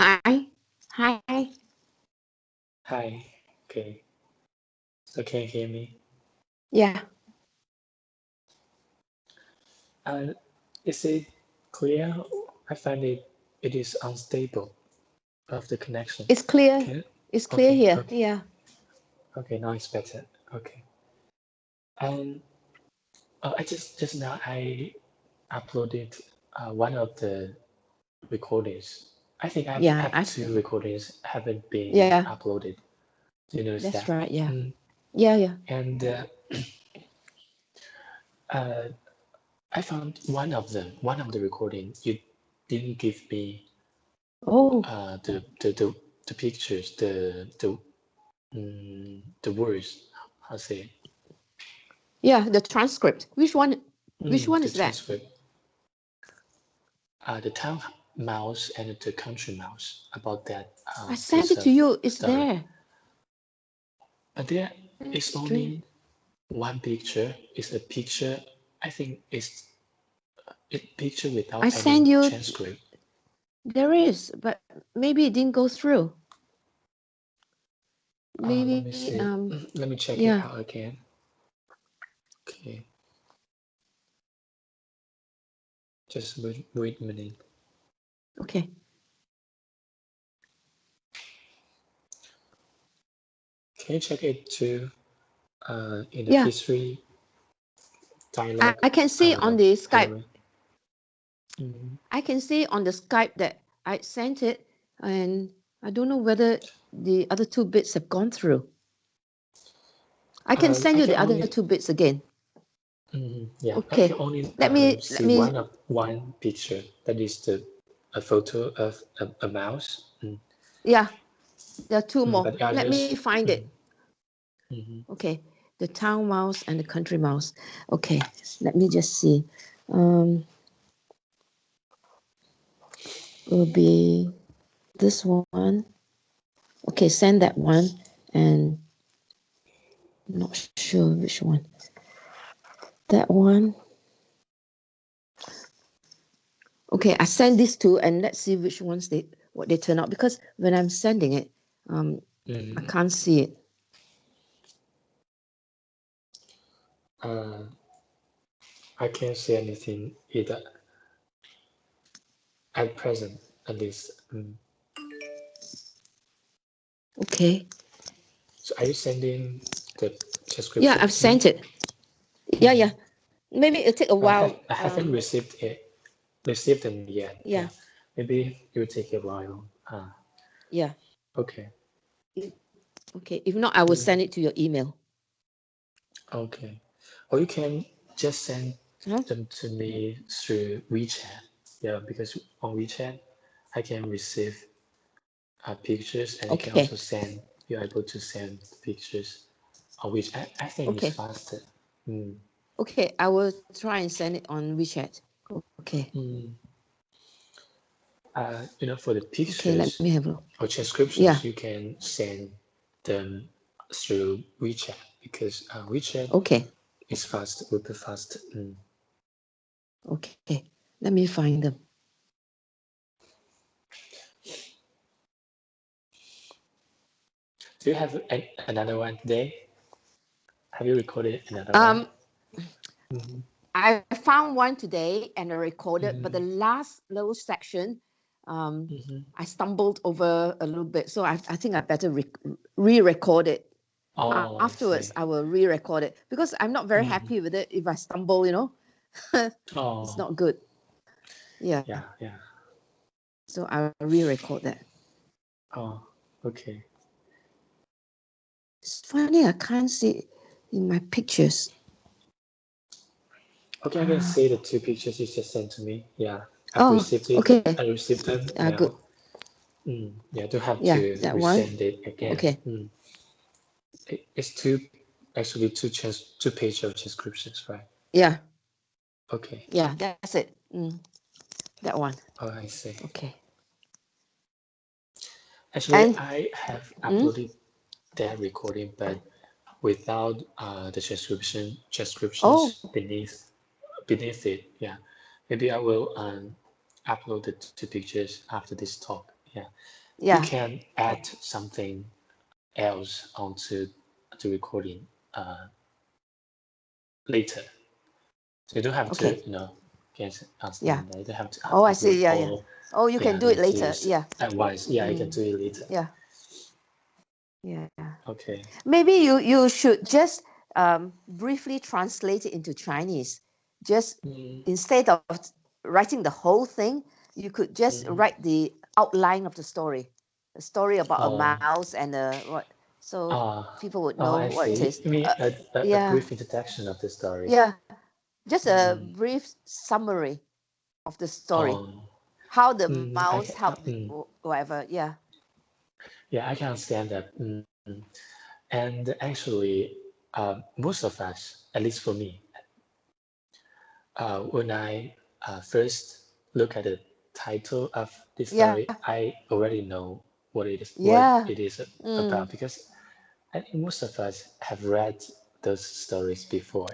Hi. Hi. Hi. Okay. So can you hear me? Yeah. Is it clear? I find it is unstable of the connection. It's clear. Can It's clear okay, here. okay, Yeah. okay, now it's better. Okay. And I just now I uploaded one of the recordings. I think I Yeah. have two recordings haven't been Yeah. uploaded. Do you notice That's that? right. Yeah. Mm. Yeah. And uh, I found one of the recording you didn't give me Oh. the pictures, the words, how say it? Yeah. The transcript. Which one? Which one The is that? transcript, the town mouse and the country mouse about that I sent piece it to of you. It's story. there. But there That's is strange. only one picture. It's a picture. I think it's a picture I without sent any you. transcript. There is, but maybe it didn't go through. Let me Maybe. see. Let me check it Yeah. out again. Okay, just wait a minute. Okay. Can you check it too? In the Yeah. history dialog I can see on the Skype. element. Mm. I can see on the Skype that I sent it, and I don't know whether the other two bits have gone through. I can send I you can the other only two bits again. yeah, I Okay. can only Let me. see one picture. That is a photo of a mouse. Yeah, there are two more. But Let me others. find it. Mhm. Okay, the town mouse and the country mouse. Okay, let me just see. Um, will be this one. Okay, send that one, and I'm not sure which one. That one. Okay, I send these two, and let's see which ones what they turn out, because when I'm sending it, I can't see it. I can't see anything either at present, at least. Okay. So are you sending the description Yeah, I've to me? sent it. Yeah. Maybe it'll take a while. I haven't received them yet. Yeah, Yeah. maybe it will take a while. Yeah. Okay. Okay. If not, I will send it to your email. Okay. Or you can just send Huh? them to me through WeChat. Yeah, because on WeChat I can receive pictures, and you can Okay. also send. You're able to send pictures, which I think is Okay. faster. Mm. Okay. I will try and send it on WeChat. Okay. For the Okay. Let me pictures have a look. or Yeah. transcriptions, you can send them through WeChat, because WeChat Okay. is fast, will be fast. Okay. Let me find them. Do you have another one today? Have you recorded another one? I found one today and I recorded, but the last little section, I stumbled over a little bit. So I think I better re-record it. Oh, I Afterwards, see. I will re-record it, because I'm not very happy with it. If I stumble, it's Oh, not good. Yeah. yeah. So I'll re-record that. Oh, okay. It's funny, I can't see it in my pictures. Okay, I can see the two pictures you just sent to me. Yeah, I've Oh, received it. okay. I received them now. Good. Yeah, don't have Yeah, to that one. resend it again. Okay. It's actually two pages of descriptions, right? Yeah. Okay. Yeah, that's it. That one. Oh, I see. Okay. Actually, And I have uploaded that recording, but without the descriptions oh, beneath it. Yeah, maybe I will upload the two pictures after this talk. Yeah. You Yeah. can add something else onto the recording later. So you don't have to, Okay. get Yeah. understand that you don't have to Oh, I upload see. Yeah, yeah. all Oh, you can do it later. videos Yeah. at once. Yeah, you can do it later. Yeah. Yeah. Okay. Maybe you should just briefly translate it into Chinese. Just Mm, instead of writing the whole thing, you could just mm. write the outline of the story. A story about a Oh, mouse and a what, so people would oh, know I what it see. is. You mean a Yeah, brief introduction of the story? yeah. Just a Mm. brief summary of the story. Um, How the I mouse can, helped whatever. Yeah. yeah, I can understand that. And actually, most of us, at least for me, when I first look at the title of this Yeah. story, I already know what Yeah. it is Mm. about because I think most of us have read those stories before.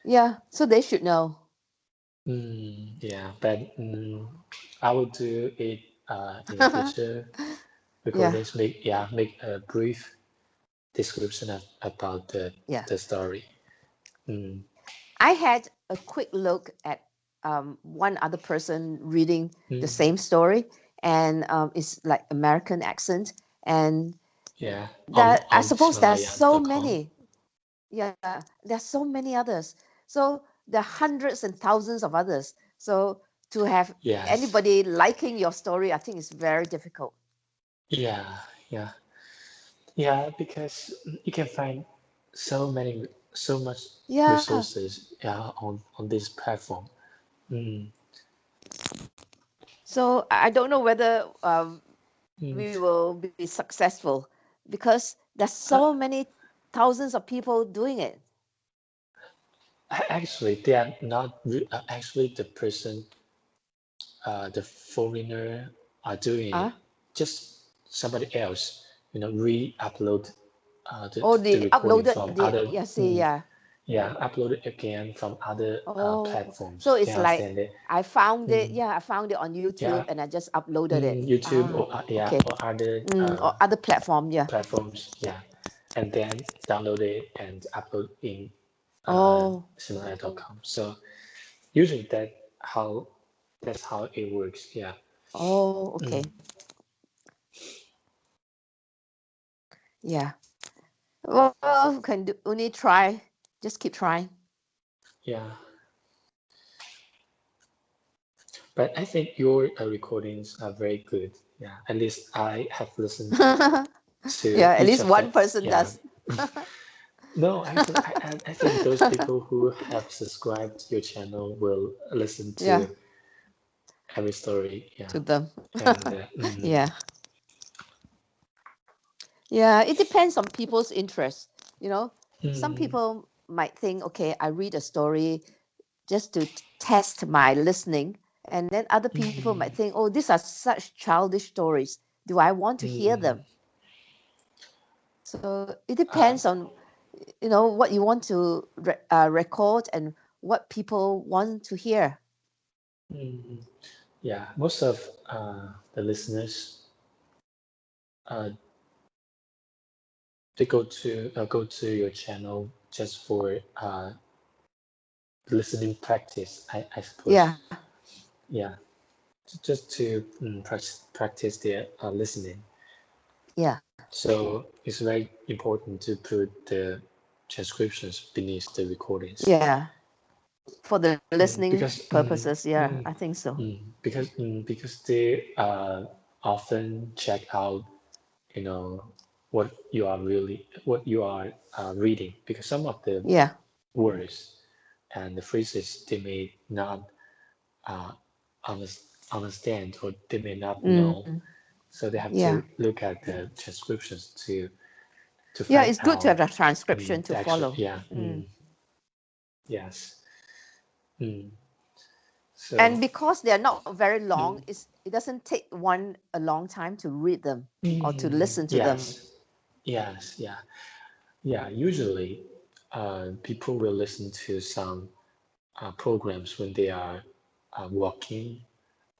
Yeah. So they should know. Yeah, but I will do it in the future Yeah. recordings. Make a brief description about Yeah. the story. Mm, I had a quick look at one other person reading the mm, same story, and it's like American accent, and yeah, that I on suppose there's so Himalayan.com. many. Yeah, there's so many others. So there are hundreds and thousands of others. So to have Yes. anybody liking your story, I think is very difficult. Yeah, yeah, yeah, because you can find so much Yeah. resources, on this platform. Mm, So I don't know whether mm. we will be successful because there's Uh, so many thousands of people doing it. Actually, they are not actually the person, the foreigner are doing it. Huh? Just somebody else, re-upload Oh, the they recording uploaded from the other, yeah, see, yeah. yeah, upload it again from other Oh, so platforms. it's Can like understand it? I found it. Mm, Yeah, I found it on yeah, YouTube and I just uploaded it. YouTube Ah, yeah, okay. or other Or other platform. Yeah. platforms. Yeah, and then download it and upload in Oh, Himalaya.com. So usually that's how it works. Yeah. oh, okay. Mm, Yeah. Well, can do, only try. Just keep trying. yeah. But I think your recordings are very good. Yeah. At least I have listened to Yeah, at each least of them. one person Yeah. does. No, actually, I think those people who have subscribed to your channel will listen Yeah, to every story. Yeah. to them. And Yeah. Yeah, it depends on people's interests. You know, some mm, people might think, okay, I read a story just to test my listening. And then other people might mm, think, oh, these are such childish stories. Do I want to hear mm, them? So it uh, depends on, what you want to record and what people want to hear. mm, yeah. Most of the listeners, uh, they go to your channel just for listening practice. I Yeah, suppose. Yeah. Just to practice their listening. yeah, So it's very important to put the transcriptions beneath the recordings. yeah. For the listening Because purposes, yeah, I think so. because they often check out, you know, what you are reading. Because some of the Yeah. words and the phrases they may not uh, understand or they may not know. Mm, So they have yeah. to look at the transcriptions to Yeah, find it's good to out have a transcription to the actual, follow. yeah, Mm. yes. Mm. So And because they're not very long, mm, it doesn't take one a long time to read them or to listen to them. yes, yes, yeah, yeah. Usually, people will listen to some programs when they are walking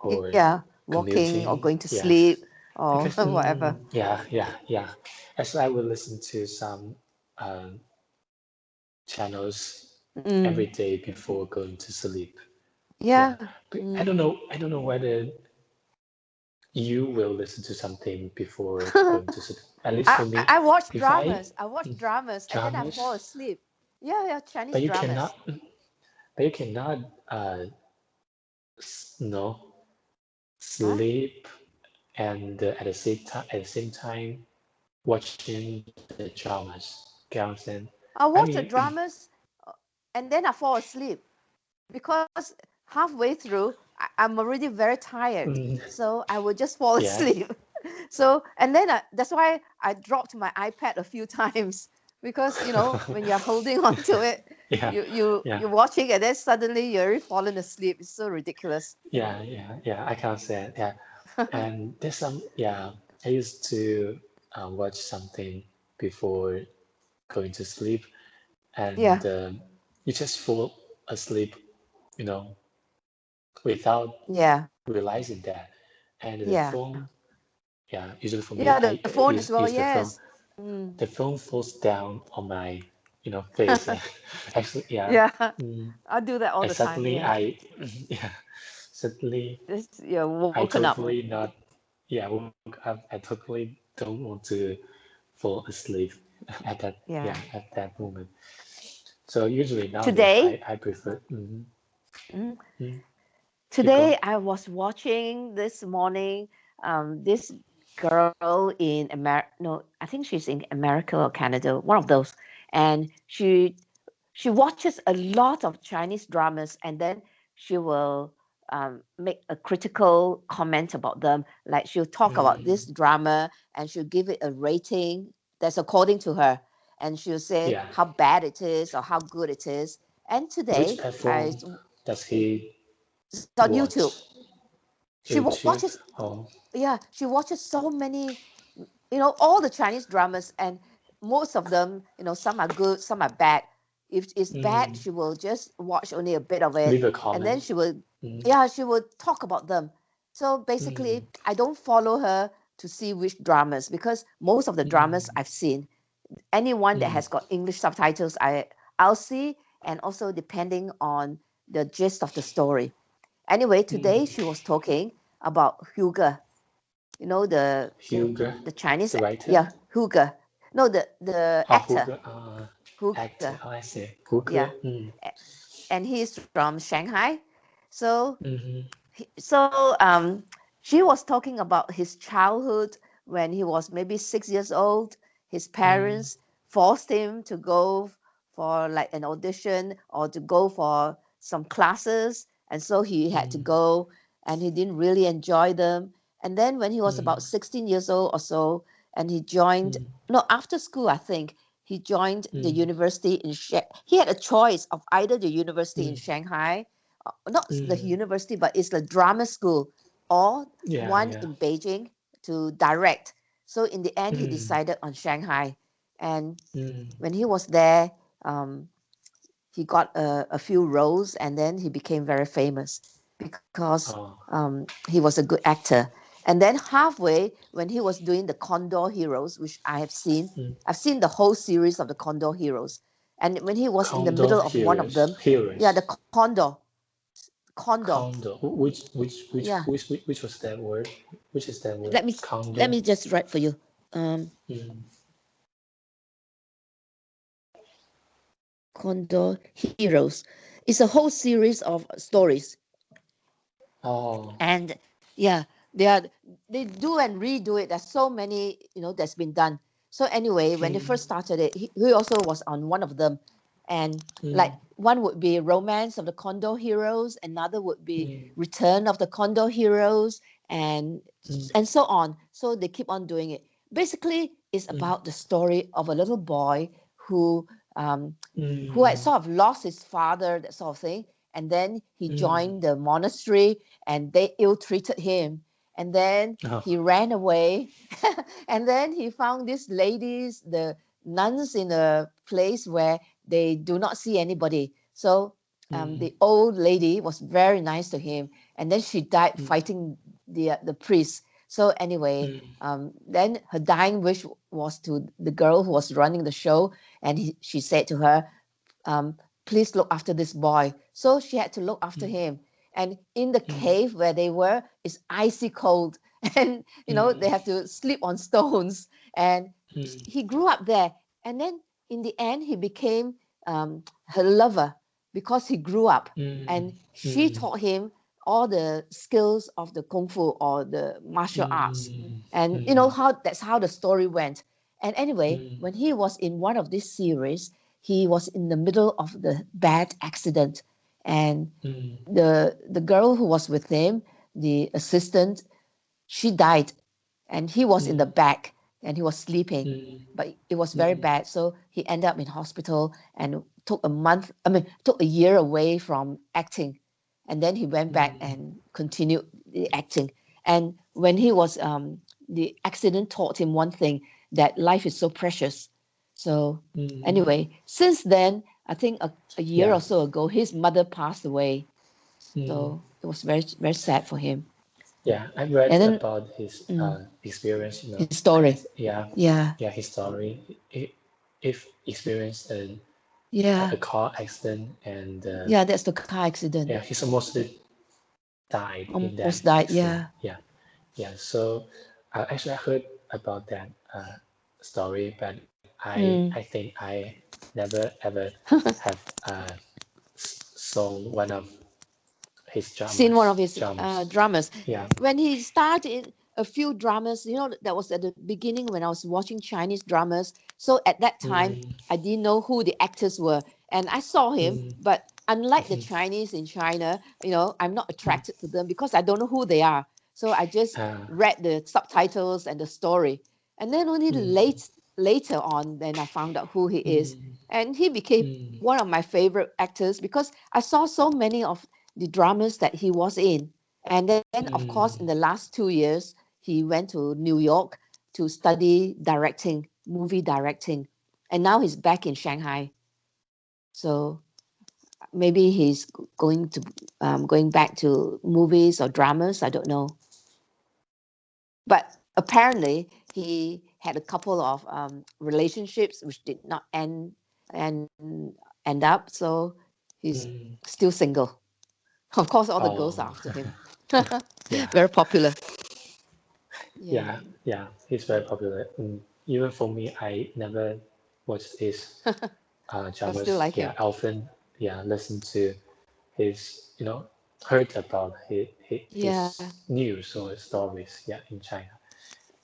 or Yeah, walking or commuting. going to Yes, sleep. or Because whatever. yeah. As I will listen to some channels every Mm. day before going to sleep. Yeah, Yeah. but Mm. I don't know whether you will listen to something before going to sleep. At least I for me, I watch if I dramas. I watch dramas and then I fall dramas, asleep. Yeah, yeah, Chinese but you dramas. cannot, but you cannot, no, Huh? sleep and at the same time watching the dramas. Get what I'm saying? I I mean, watch the dramas and then I fall asleep because halfway through I'm already very tired. mm, So I will just fall yeah, asleep. So and then that's why I dropped my iPad a few times because when you're holding on to it, yeah, yeah, you're watching and then suddenly you're already fallen asleep. It's so ridiculous. yeah. I can't say it. Yeah, and there's some, yeah. I used to watch something before going to sleep, and Yeah, you just fall asleep, you know, without yeah, realizing that. And the yeah, phone, yeah, usually for me, yeah. I The phone as well. use the phone. Yes. Mm. The phone falls down on my, face. Yeah, actually, yeah. Yeah, Mm, I do that all and the time. suddenly Yeah, yeah, suddenly you're I woken up. totally not, yeah, woke up. I totally don't want to fall asleep Yeah. at that moment. So usually nowadays, Today, I prefer, mm, mm, keep going. today I was watching this morning. This girl in America. No, I think she's in America or Canada. One of those, and she watches a lot of Chinese dramas, and then she will make a critical comment about them. Like she'll talk about this Mm, drama and she'll give it a rating that's according to her, and she'll say yeah. how bad it is or how good it is. And Which today, platform does he it's on YouTube. watch? She YouTube? watches, Oh, yeah, she watches so many, all the Chinese dramas, and most of them, some are good, some are bad. If it's bad, mm, she will just watch only a bit of it, leave a and then comment. she will, Mm, yeah, she will talk about them. So mm, basically, I don't follow her to see which dramas because most of the dramas mm, I've seen, anyone that mm, has got English subtitles, I'll see, and also depending on the gist of the story. Anyway, today mm. she was talking about Hugo, the Hugo, Chinese, the writer? yeah, Hugo. No, the Oh, actor, Hugo, actor. Hugo. Oh, I see. Hugo. Yeah, and he's from Shanghai. So Mm-hmm, she was talking about his childhood when he was maybe 6 years old. His mm, parents forced him to go for like an audition or to go for some classes, and so he had to mm, go, and he didn't really enjoy them. And then when he was mm, about 16 years old or so, and he joined, mm, no, after school, I think he joined the mm, university in he had a choice of either the university in mm, Shanghai, not the mm. university, but it's the drama school, or Yeah, one yeah. in Beijing to direct. So in the end, he Mm, decided on Shanghai. And mm. when he was there, um, he got a few roles, and then he became very famous because Oh, he was a good actor. And then halfway, when he was doing the Condor Heroes, which mm. I've seen the whole series of the Condor Heroes. And when he was in the Condor middle of one of heroes. them, yeah, Heroes. the Condor, Condo. yeah. Which was that word? Which is that word? Let me let Condo. me just write for you. Um, Mm. Condor Heroes. It's a whole series of stories, Oh. and yeah, they do and redo it. There's so many that's been done. So anyway, when they Mm, first started it, he also was on one of them, and like mm, one would be Romance of the Condor Heroes, another would be mm, Return of the Condor Heroes, and mm, so on. So they keep on doing it. Basically, it's mm, about the story of a little boy who um, who had mm, sort of lost his father, that sort of thing. And then he mm. joined the monastery and they ill treated him. And then Oh. he ran away. And then he found these ladies, the nuns, in a place where they do not see anybody. So Mm, the old lady was very nice to him. And then she died mm, fighting the priest. So anyway, then her dying wish was to the girl who was running the show, and she said to her, please look after this boy. So she had to look after him. And in the cave where they were, it's icy cold. And, they have to sleep on stones. And he grew up there. And then in the end, he became her lover because he grew up. And she taught him all the skills of the kung fu or the martial arts. And, that's how the story went. And anyway, when he was in one of these series, he was in the middle of the bad accident, and the girl who was with him, the assistant, she died, and he was in the back and he was sleeping, but it was very bad. So he ended up in hospital and took a year away from acting, and then he went back and continued the acting. And when he was the accident taught him one thing, that life is so precious. So anyway, since then, I think a year or so ago, his mother passed away. So it was very, very sad for him. Yeah, I read And then about his experience, his story. Yeah. his story. If experienced a Yeah. car accident, and Yeah, that's the car accident. yeah, he's almost died in that Almost died. accident. Yeah. Yeah. So actually, I heard about that story, but I think I never ever have saw one of his Seen one of his dramas. dramas. Yeah. When he started a few dramas, that was at the beginning when I was watching Chinese dramas. So at that time, I didn't know who the actors were. And I saw him, but unlike the Chinese in China, I'm not attracted to them because I don't know who they are. So I just read the subtitles and the story. And then only later on, then I found out who he is. And he became one of my favorite actors because I saw so many of the dramas that he was in. And then, of course, in the last 2 years, he went to New York to study directing, movie directing. And now he's back in Shanghai. So maybe he's going back to movies or dramas. I don't know. But apparently, he had a couple of relationships which did not end up. So he's still single. Of course, all the girls are after him. Yeah. Very popular. Yeah, he's very popular. Even for me, I never watched his But dramas. still like him. I often listen to his heard about Yeah. his news or stories in China.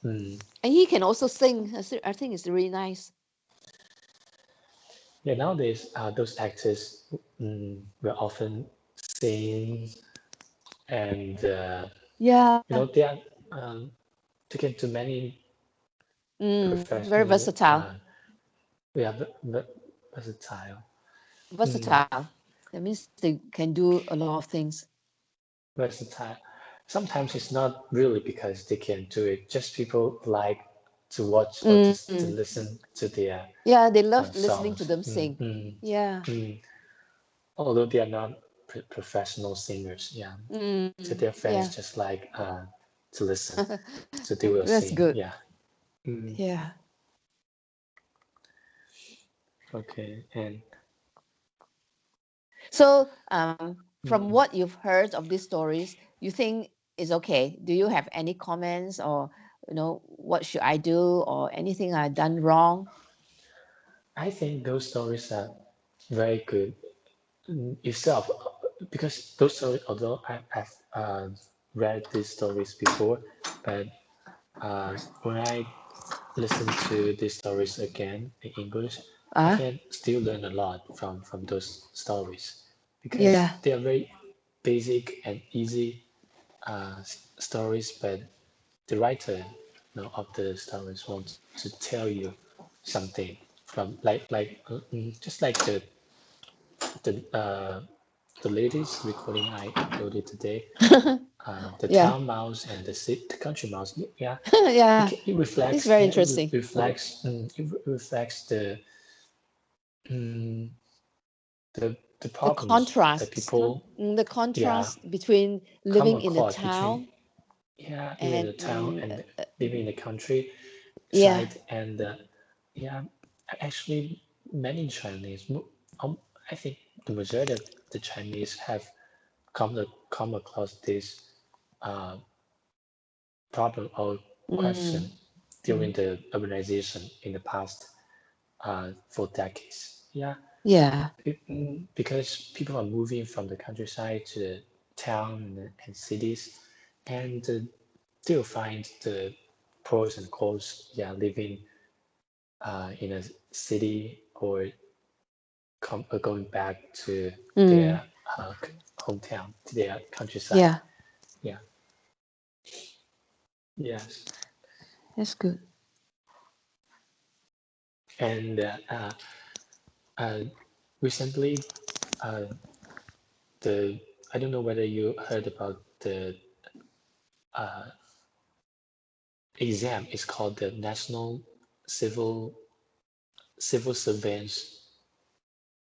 And he can also sing. I think it's really nice. Yeah, nowadays those actors will often sing, and Yeah. they are taken to many Very professional. versatile. Versatile. Versatile. That means they can do a lot of things. Versatile. Sometimes it's not really because they can do it. Just people like to watch or to listen to their Yeah, they love listening to songs. them sing. Yeah. Although they are not professional singers, to their fans, Yeah. just like to listen, so they will That's sing. good. Yeah. Yeah. Okay. And So, from what you've heard of these stories, you think is okay? Do you have any comments, or what should I do, or anything I've done wrong? I think those stories are very good itself, because those stories, although I've read these stories before, but when I listen to these stories again in English, I can still learn a lot from those stories, because Yeah. they are very basic and easy stories, but the writer of the stories wants to tell you something from just like the uh, the latest recording I uploaded today, the Yeah. town mouse and the country mouse. Yeah, Yeah. it It's reflects. very Yeah, interesting. it reflects mm, the The problems that contrast, people. the Yeah, contrast between come living in the across between. town. yeah, in the town and and living in the countryside, yeah. and yeah, actually, many Chinese, I think the majority of the Chinese have come across this uh, problem or question Mm, during the urbanization in the past for decades. Yeah, yeah. because people are moving from the countryside to the town and cities, and they'll find the pros and cons. Yeah, living in a city or going back to Mm, their hometown, to their countryside. yeah. Yeah. Yes. That's good. And uh, recently, uh, the I don't know whether you heard about the uh, exam. It's called the National Civil Servants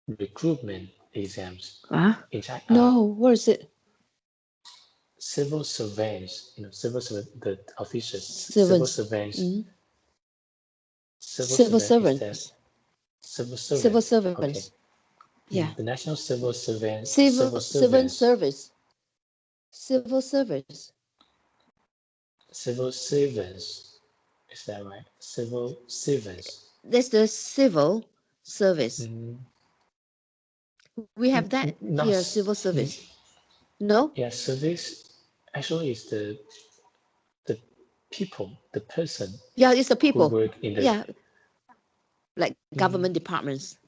Recruitment Exams Ah, in China. no. What is it? Civil servants, civil servant, the officials, civil Servants. servants, Mm. civil Civil servant is that servants. civil Civil servants. Okay. servants. Yeah. The National Civil Servant, Civil Civil civil Servants, service. Civil service. Civil Servants. Is that right? Civil Servants. That's the civil service. Mm, We have that not, here, civil service. No? yeah, service actually is the people, the person Yeah, it's the who people. work in the, Yeah, like mm, government departments.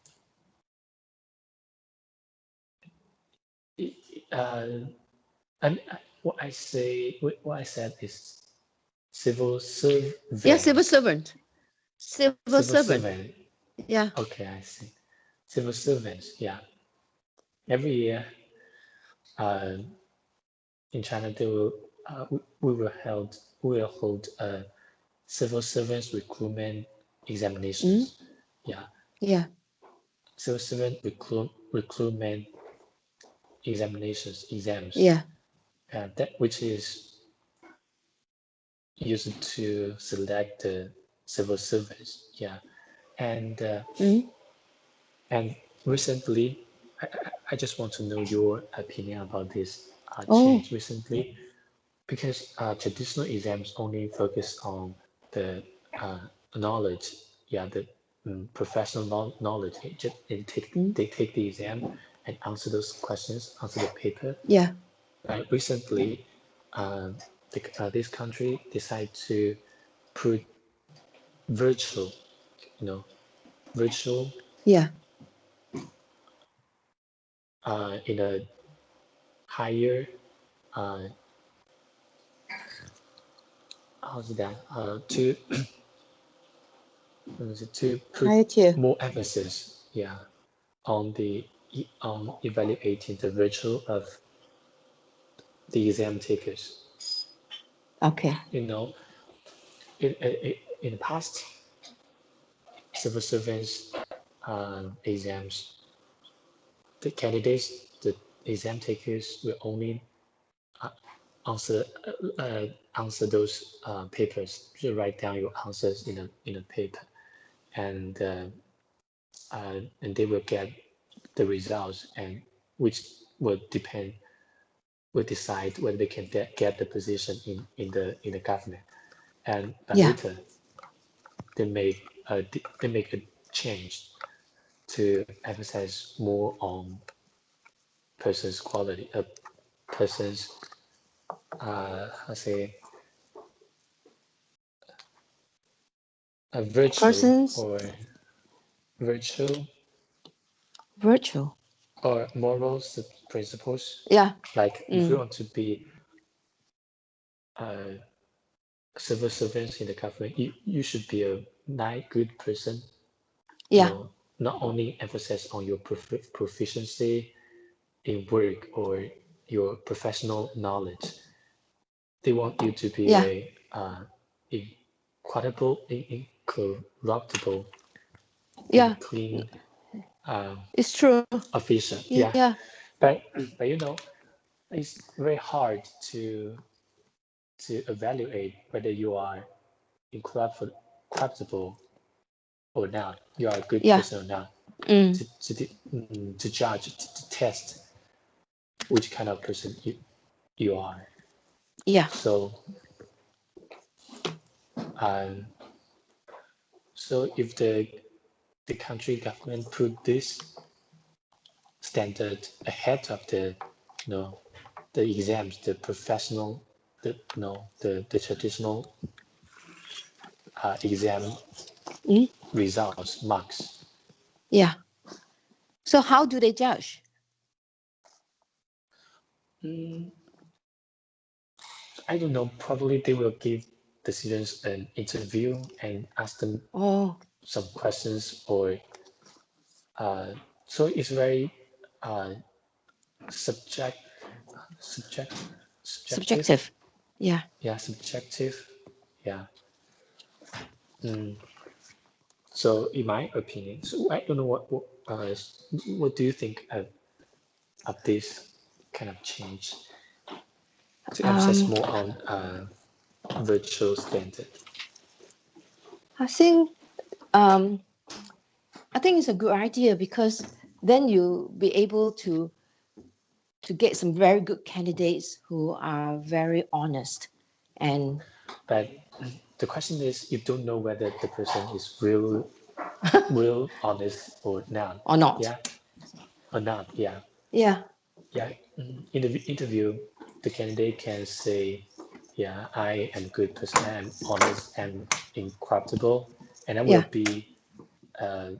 uh, and what I said is civil Yeah, civil servants, servant. Civil civil servant. servant. Yeah. Okay, I see. Civil servants, yeah. Every year, uh, in China, they will we will hold civil servants recruitment Mm? examinations. Yeah, Yeah. civil servant recruitment exams. Yeah. That which is used to select the civil servants. Yeah, and uh, Mm? and recently, I just want to know your opinion about this Oh, change recently. Because traditional exams only focus on the uh, knowledge, yeah, the professional knowledge. mm? They take the exam and answer those questions, answer the paper. Yeah. Right? Recently, uh, this country decided to put virtual, you know, virtual Yeah. in a higher, uh, how's that, to put Higher tier. more emphasis, yeah, on on evaluating the virtue of the exam takers. Okay. You know, in the past, civil servants exams, the candidates, the exam takers will only uh, answer answer those papers. You write down your answers in a paper, and and they will get the results, and which will decide whether they can get the position in the government. And but Yeah. later they make a change to emphasize more on person's quality, a person's I say a virtue Persons or virtue virtual. or morals principles. Yeah. Like if you Mm. want to be a civil servant in the government, you should be a nice, good person. Yeah. Not only emphasize on your proficiency in work or your professional knowledge. They want you to be Yeah. a incorruptible, Yeah. clean It's true. official. Yeah, Yeah. but but it's very hard to to evaluate whether you are incorruptible or not. You are a good Yeah. person or not. Mm. To judge, to test which kind of person you are. Yeah. So, um, so if the country government put this standard ahead of the the exams, the professional, the traditional exam Mm. results marks. Yeah. So how do they judge? Mm, I don't know. Probably they will give the students an interview and ask them Oh, some questions, or so it's very uh, subject, subject, subjective. subjective. Yeah. Yeah, subjective. Yeah. Mm. So, in my opinion, so I don't know what do you think of this kind of change to emphasize Um, more on virtual standard? I think um, I think it's a good idea because then you'll be able to get some very good candidates who are very honest and But the question is, you don't know whether the person is real honest or not. or not. Yeah, or not. Yeah, Yeah. yeah. In the interview, the candidate can say, "Yeah, I am a good person. I am honest and incorruptible, and I will Yeah. be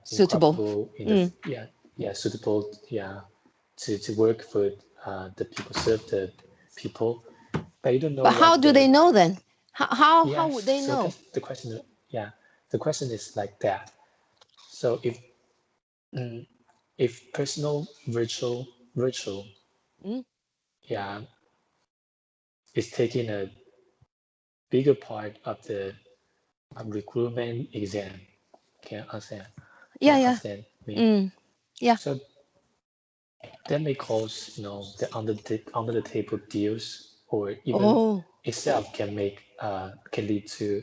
Suitable. incorruptible in the Mm. suitable to work for the people, serve the people." But you don't know But how do they whether know then? How would yes. they So know? that's the question. Yeah, the question is like that. So mm, if personal virtual Mm? yeah is taking a bigger part of the recruitment exam, can you understand? Can Yeah, you yeah. understand me? Mm. Yeah. So that may cause the under the table deals, or even Oh, itself can lead to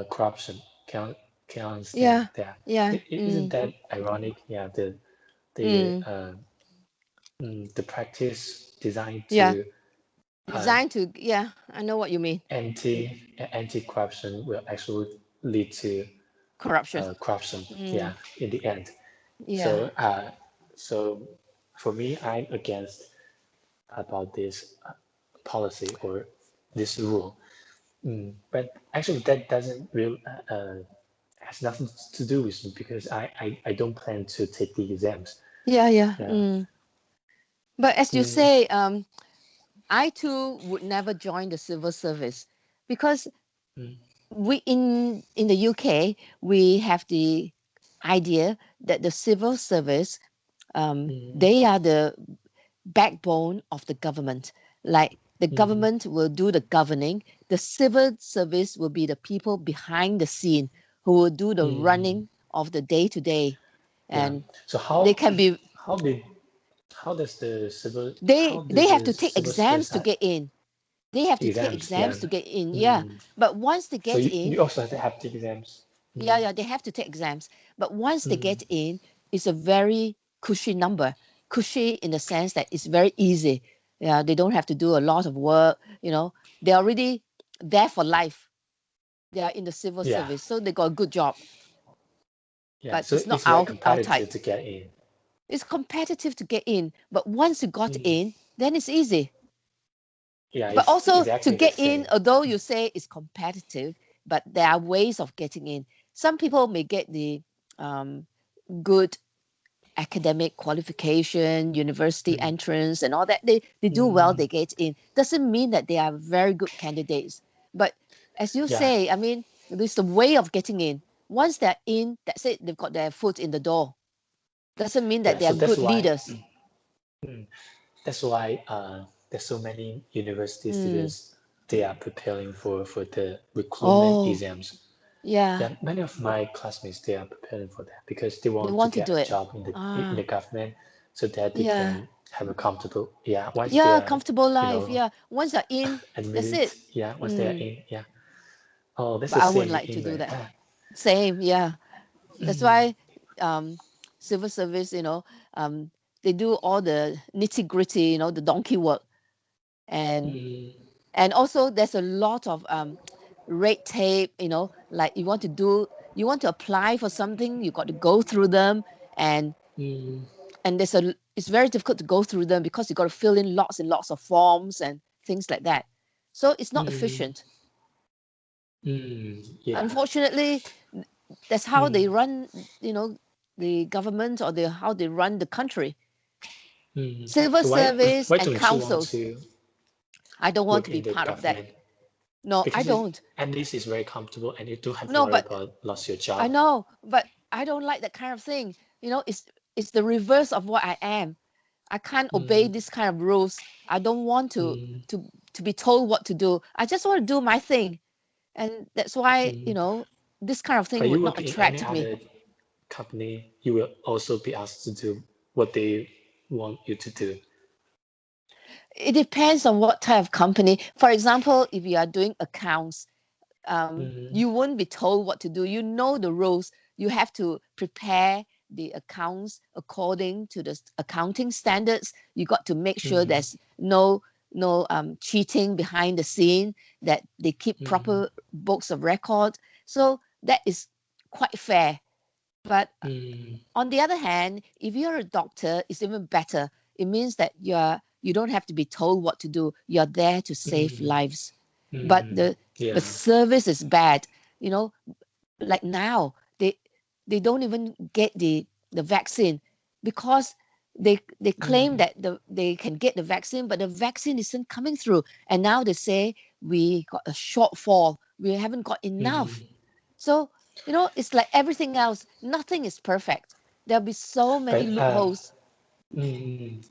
corruption. Can understand yeah. that? Yeah. Isn't Mm. that ironic? Yeah, the Mm. the practice designed Yeah. to uh, Designed to, yeah, I know what you mean. anti corruption will actually lead to Corruption. corruption. Mm. Yeah, in the end. Yeah. So so for me, I'm against about this policy or this rule. But actually, that doesn't really has nothing to do with me because I don't plan to take the exams. Yeah, yeah. Yeah. Mm. But as you Mm, say, I too would never join the civil service because mm, we in the UK we have the idea that the civil service mm, they are the backbone of the government. Like the mm, government will do the governing, the civil service will be the people behind the scene who will do the mm. running of the day to day, Yeah. and So they can be how did how does the civil how they did have the to take civil exams service to get in. They have to take exams? Yeah. exams to get in. Yeah, Mm. but once they So get you in, also have to have the exams. yeah, Mm, yeah, they have to take exams. But once they mm, get in, it's a very cushy number. Cushy in the sense that it's very easy. Yeah, they don't have to do a lot of work. They're already there for life. They are in the civil yeah. service, so they got a good job. Yeah. But So it's not it's very our type. competitive to get in. It's competitive to get in, but once you got Mm. in, then it's easy. Yeah, But it's also to exactly the get in, same. although you say it's competitive, but there are ways of getting in. Some people may get the um, good academic qualification, university Mm. entrance, and all that. They do well, Mm. they get in. Doesn't mean that they are very good candidates. But as you Yeah. say, I mean, there's a way of getting in. Once they're in, that's it, they've got their foot in the door. Doesn't mean that Yeah. they are So good leaders. mm, that's why there's so many university Mm. students they are preparing for the recruitment Oh, exams. yeah, Yeah, many of my classmates they are preparing for that because they they want to want to get do a it. job in the Ah, government so that they yeah, can have a comfortable, once they Yeah, are, comfortable you life. know, Yeah, once they're in, that's admitted, it. once they are in, Oh, that's But the I same wouldn't in like to do England. that. Same, yeah. That's why civil service, they do all the nitty gritty, the donkey work, and Mm, and also there's a lot of red tape. Like you want to apply for something, you got to go through them, and mm, it's very difficult to go through them because you got to fill in lots and lots of forms and things like that. So it's not mm, efficient. yeah. Unfortunately, that's how they Mm, run, the government, or how they run the country. Civil So service why and don't you want councils. to I don't want work to be in the part of that. government? No, I Because don't. at least it's very comfortable and you don't have to No, worry but about lost your I job. know, but I don't like that kind of thing. It's the reverse of what I am. I can't obey Mm, this kind of rules. I don't want mm, to be told what to do. I just want to do my thing. And that's why, mm. this kind of thing But you would not work in any attract me. other company, you will also be asked to do what they want you to do. It depends on what type of company. For example, if you are doing accounts, Mm, you won't be told what to do. You know the rules. You have to prepare the accounts according to the accounting standards. You got to make sure mm, there's no cheating behind the scene, that they keep mm, proper books of record. So that is quite fair. But mm, on the other hand, if you're a doctor, it's even better. It means that you don't have to be told what to do. You're there to save mm, lives. But mm. the Yeah. service is bad. You know, like now they don't even get the vaccine because they claim Mm, that they can get the vaccine, but the vaccine isn't coming through. And now they say we got a shortfall. We haven't got enough. mm. So, it's like everything else. Nothing is perfect. There'll be so many But loopholes.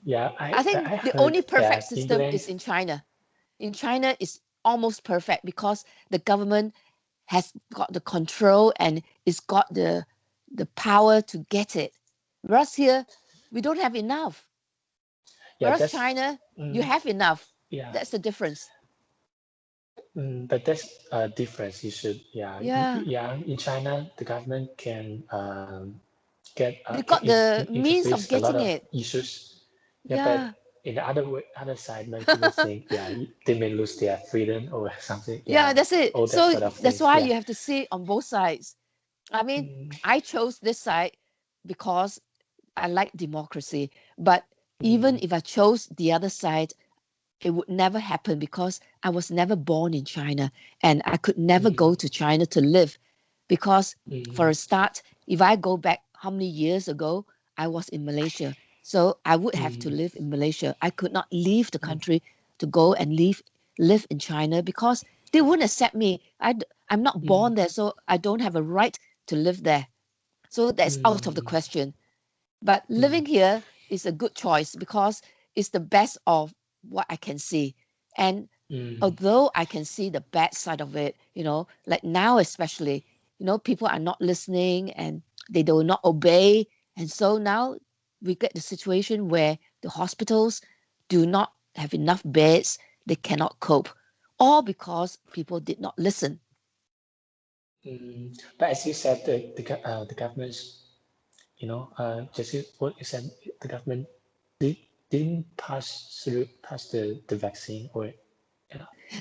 yeah, I but think I the heard only perfect that system England, is in China. In China, it's almost perfect because the government has got the control and it's got the power to get it. Whereas here, we don't have enough. yeah, Whereas China, you have enough. yeah, That's the difference. but that's a difference. You should, Yeah. in China, the government can get They can got the means of introduce a lot getting of it. issues. Yeah, but Yeah. in the other side, many people think, they may lose their freedom or something. Yeah, Yeah, that's it. all that So sort of that's things. why Yeah. you have to see on both sides. I mean, Mm, I chose this side because I like democracy. But even mm, if I chose the other side, it would never happen because I was never born in China and I could never go mm, to China to live. Because, for mm, a start, if I go back how many years ago, I was in Malaysia. So I would have to mm, live in Malaysia. I could not leave the country to go and live in China because they wouldn't accept me. I'm not mm, born there, so I don't have a right to live there. So that's out of the mm, question. But mm, living here is a good choice because it's the best of what I can see. And mm, although I can see the bad side of it, like now especially, people are not listening and they do not obey. And so now we get the situation where the hospitals do not have enough beds, they cannot cope, all because people did not listen. But as you said, the government, just what you said, the government did, didn't pass the vaccine, or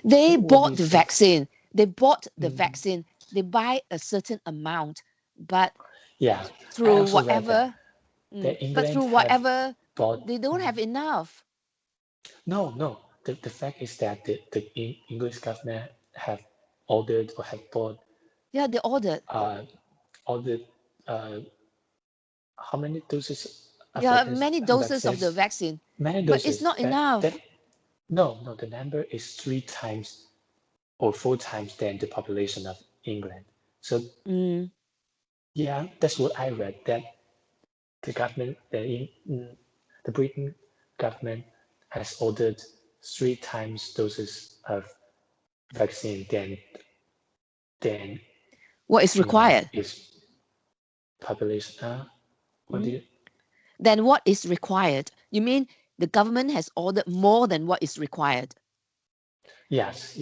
They what do bought you the say? vaccine. They bought the Mm, vaccine. They buy a certain amount, but yeah, I through also read that whatever, but England through have whatever, bought. they don't have enough. No. The fact is that the English government have ordered or have bought Yeah, they ordered. uh, ordered uh, how many doses of Yeah, many doses of the vaccines? vaccine, Many but it's doses. not But that enough. no, the number is 3 times or 4 times than the population of England. So Mm. yeah, that's what I read. That the government, the Britain government has ordered 3 times doses of vaccine than What is England required? is population. What do Mm. you? Then what is required? You mean the government has ordered more than what is required. Yes,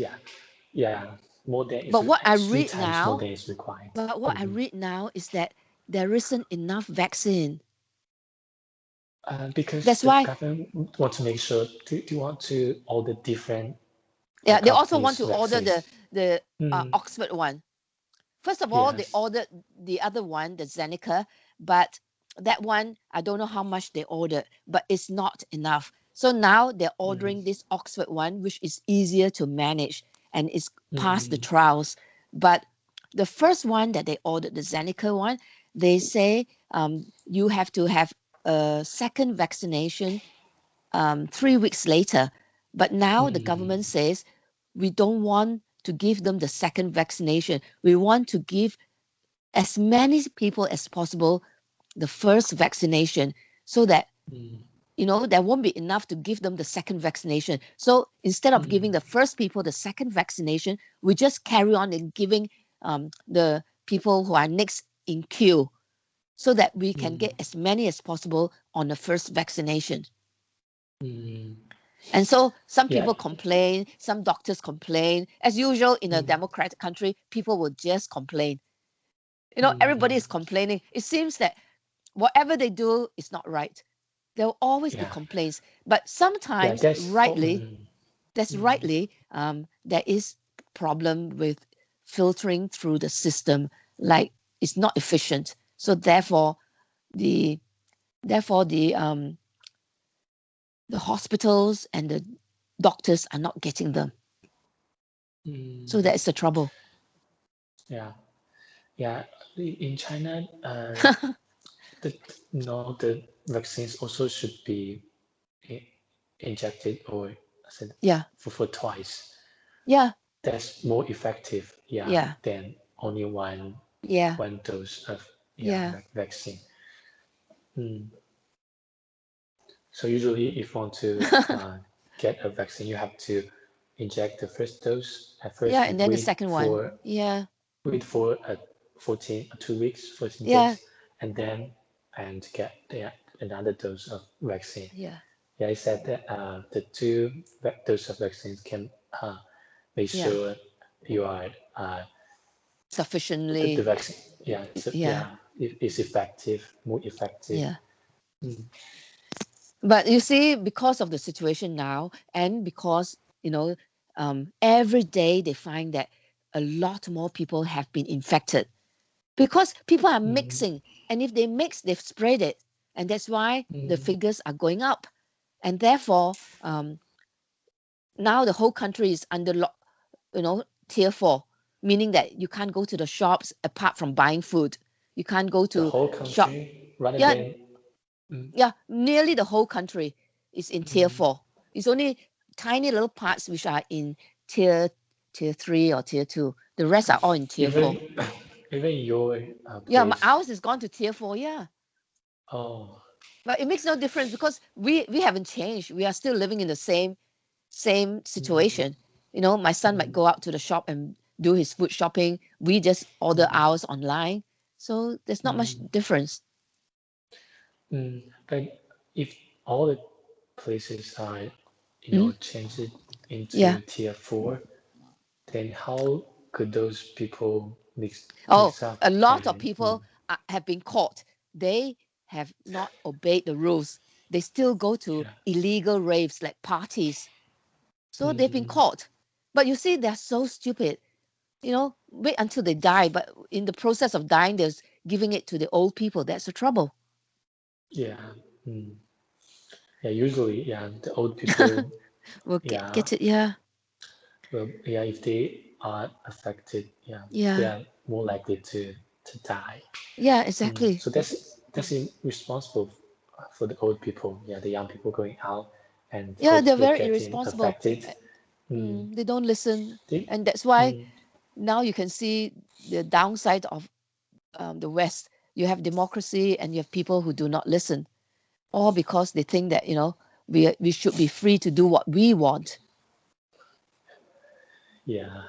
yeah. More than is But what I three read times more now, than is required. but what I read now is that there isn't enough vaccine. Because That's the why, government want to make sure to want to order different yeah, they also want companies' to order vaccines. the Mm, Oxford one. First of all, they yes. ordered the other one, the Zeneca, but that one, I don't know how much they ordered, but it's not enough. So now they're ordering this Oxford one, which is easier to manage and is past the trials. But the first one that they ordered, the Zeneca one, they say you have to have a second vaccination 3 weeks later. But now the government says we don't want to give them the second vaccination. We want to give as many people as possible the first vaccination so that there won't be enough to give them the second vaccination. So instead of giving the first people the second vaccination, we just carry on in giving the people who are next in queue so that we can get as many as possible on the first vaccination. And so some Yeah. people complain, some doctors complain. As usual in a democratic country, people will just complain. Everybody is complaining. It seems that whatever they do is not right. There will always be Yeah. complaints. But sometimes, That's rightly, there is problem with filtering through the system, like it's not efficient. So therefore, the hospitals and the doctors are not getting them. So that is the trouble. yeah. Yeah. In China, the vaccines also should be injected or Yeah, for twice. yeah, That's more effective, yeah, than only yeah, one dose of yeah, vaccine. So usually, if you want to get a vaccine, you have to inject the first dose at first yeah. and And then the second one. Yeah, wait for 2 weeks, 14 yeah, days, and then get another dose of vaccine. yeah, Yeah, I said that the two doses of vaccines can make yeah. sure you are the Sufficiently. vaccine. Yeah, Yeah, is effective, more effective. yeah. But you see, because of the situation now, and because every day they find that a lot more people have been infected because people are mixing, and if they mix, they've spread it, and that's why the figures are going up, and therefore now the whole country is under tier 4, meaning that you can't go to the shops apart from buying food. You can't go The to whole shop. country, rather Yeah, than yeah, nearly the whole country is in tier 4. It's only tiny little parts which are in tier 3 or tier 2. The rest are all in tier 4. even even your Yeah, place. ours has gone to tier 4. Yeah, Oh, but it makes no difference because we haven't changed. We are still living in the same situation. My son might go out to the shop and do his food shopping. We just order ours online, so there's not much difference. but if all the places are, Mm? changed Yeah. into tier 4, then how could those people Oh, mix up a lot of and people have been caught. They have not obeyed the rules. They still go to yeah. illegal raves like parties. So they've been caught. But you see, they're so stupid. Wait until they die. But in the process of dying, they're giving it to the old people. That's the trouble. Yeah. Yeah, usually, the old people, We'll yeah, get it. Yeah. well, yeah, if they are affected, they Yeah. are more likely to die. Yeah, exactly. So that's responsible for the old people, the young people going out and Yeah, they're they're very getting irresponsible. affected. They don't listen. They, And that's why mm, now you can see the downside of the West. You have democracy and you have people who do not listen, all because they think that we should be free to do what we want. yeah.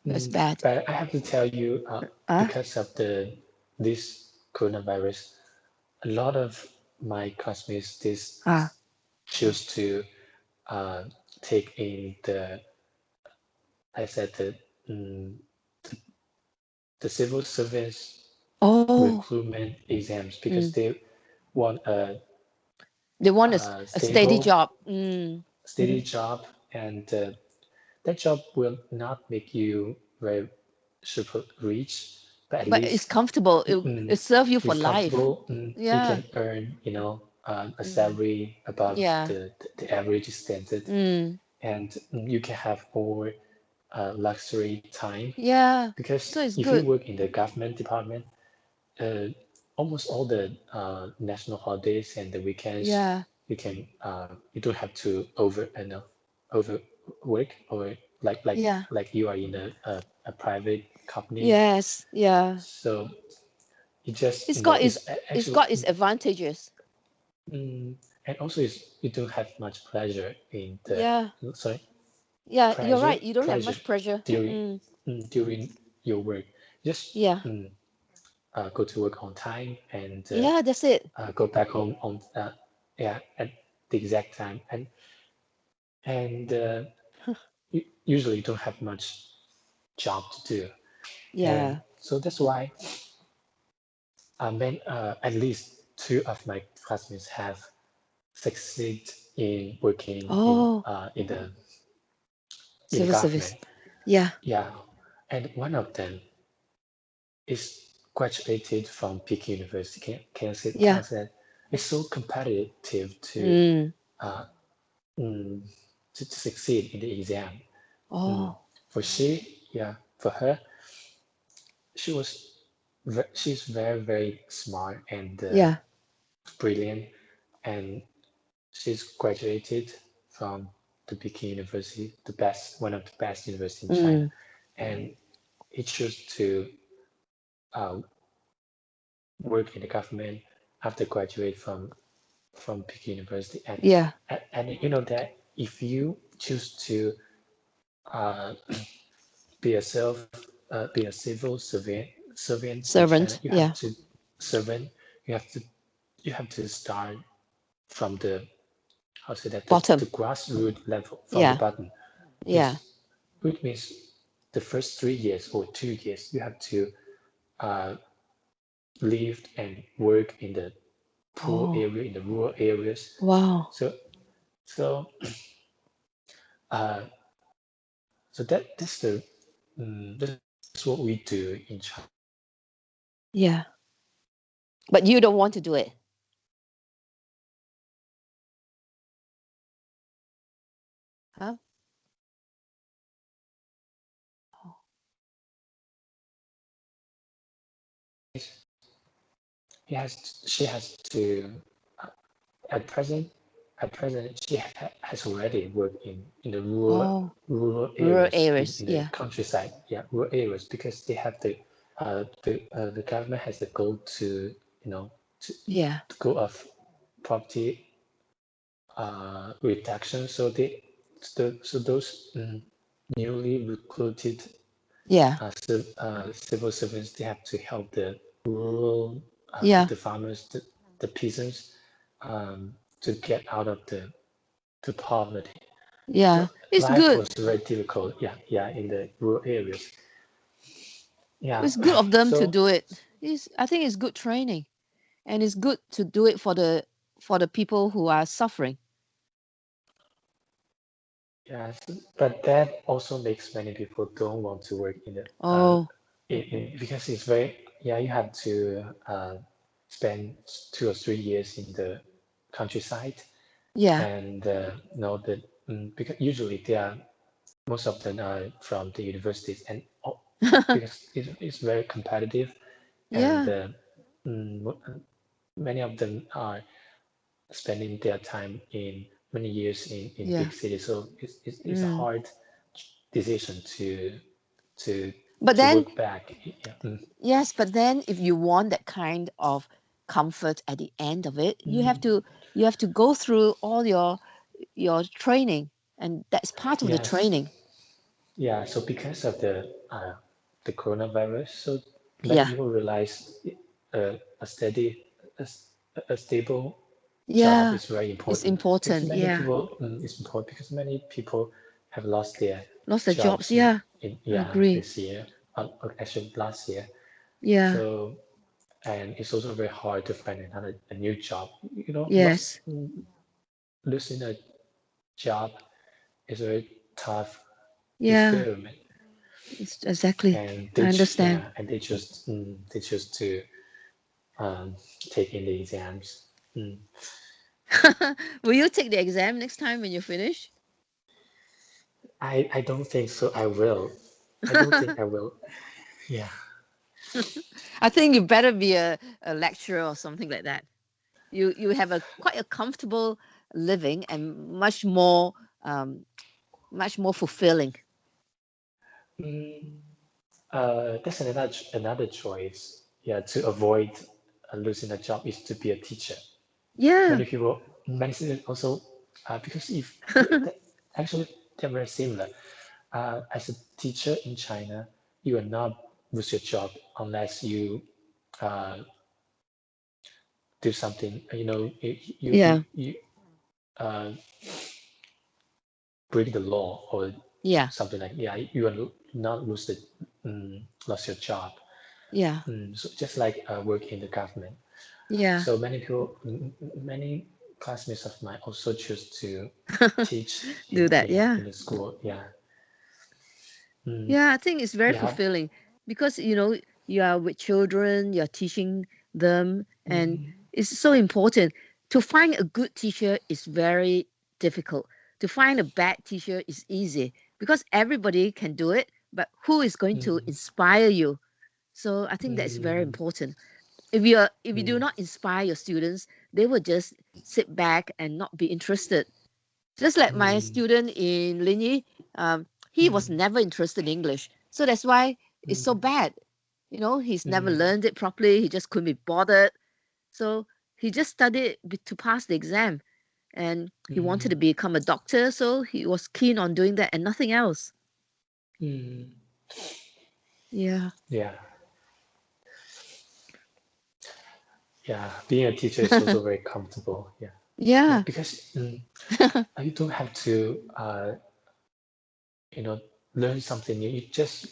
That's bad. But I have to tell you, Huh? because of this coronavirus, a lot of my classmates this Ah, choose to take in I said mm, the civil service Oh, recruitment exams because mm. they want They want a steady stable, job. steady job, and that job will not make you very super rich, but at But it's least comfortable. It serve you for it's life. comfortable. You Yeah. can earn, a Mm. salary above Yeah. the average standard, Mm. and you can have more luxury time. Yeah. So Because it's if you good. work in the government department, uh, almost all the national holidays and the weekends, Yeah. you don't have to over work or Yeah. like you are in a private company. Yes. Yeah. So it just It's got it's actually got its advantages. and also you don't have much pleasure in the Yeah. sorry Yeah. You're pressure right. You don't have pressure much pressure. during during your work. Just Yeah. go to work on time and Yeah. That's it. go back home on yeah at the exact time and you usually don't have much job to do and Yeah. so that's why at least two of my classmates have succeed in working Oh, in the civil government. service. Yeah. Yeah, and one of them is graduated from Peking University. Can I Yeah. say it's so competitive Mm. mm, to succeed in the exam. Oh. For her, she was she's very very smart and Yeah. brilliant, and she's graduated from the Peking University, one of the best university in China, Mm. and he chose to uh, work in the government after graduate from Peking University, Yeah. and you know that if you choose to uh, be a civil servant in China, Servant. Yeah. servant you have to start from the how to say that the Bottom. grassroots level from the Yeah. bottom, Yeah. which means the first 3 years or 2 years you have to uh, live and work in the poor Oh. area in the rural areas. Wow. So so uh, so that's what we do in China. Yeah. But you don't want to do it. Huh? Oh. She has to at present she has already worked in the Oh. rural Rural areas areas. in the Yeah. countryside, yeah, rural areas because they have the government has the goal to to Yeah. the goal of poverty reduction. So those newly recruited Yeah. civil servants, they have to help the rural Yeah. the farmers, the peasants to get out of the poverty. Yeah. So It's life good. was very difficult. Yeah, yeah, in the rural areas. Yeah. It's good of them to So do it. I think it's good training, and it's good to do it for the people who are suffering. yes, but that also makes many people don't want to work Oh. because it's very yeah you have to spend 2 or 3 years in the countryside Yeah. and know that because usually they are most of them are from the universities and because it's very competitive and Yeah. many of them are spending their time in many years in Yeah. big cities, so it's a Mm. hard decision to But to then, work back. Yeah. yes, but then if you want that kind of comfort at the end of it, you have to go through all your training, and that's part of the Yes. training. Yeah. So because of the coronavirus, so many Yeah. people realize a steady, a stable job Yeah. is very It's important because important. many Yeah. people it's important because many people have lost their Lost the jobs. jobs Yeah. in I agree. this year, actually last year. Yeah. So and it's also very hard to find a new job. Yes. Losing a job is a very tough Yeah. experiment, Exactly. and I understand. they choose to um, take in the exams. Mm. Will you take the exam next time when you finish? I don't think so. I will. I don't think I will. Yeah. I think you better be a lecturer or something like that. You have a quite a comfortable living and um, much more fulfilling. Mm, that's another choice. Yeah, to avoid losing a job is to be a teacher. Yeah. Many students also because if that, actually they're very similar. As a teacher in China, you will not lose your job unless you uh, do something. Yeah. You uh, break the law or Yeah. something like you will not lose your job. Yeah. So just like work in the government. Yeah. So many classmates of mine also choose to teach Do that. Yeah. in the school. Yeah. Mm, Yeah, I think it's very yeah. fulfilling because you are with children, you're teaching them, and Mm, it's so important. To find a good teacher is very difficult. To find a bad teacher is easy because everybody can do it, but who is going to mm, inspire you? So I think that's very mm, important. If you do mm, not inspire your students, they will just sit back and not be interested. Just like my mm, student in Linyi, he was mm, never interested in English. So that's why it's so mm, bad. He's never mm, learned it properly. He just couldn't be bothered. So he just studied to pass the exam. And he wanted to mm, become a doctor. So he was keen on doing that and nothing else. mm. Yeah. Yeah. Yeah. Being a teacher is also very comfortable. Yeah. Yeah. Yeah. Because you don't have to you know learn something new. You just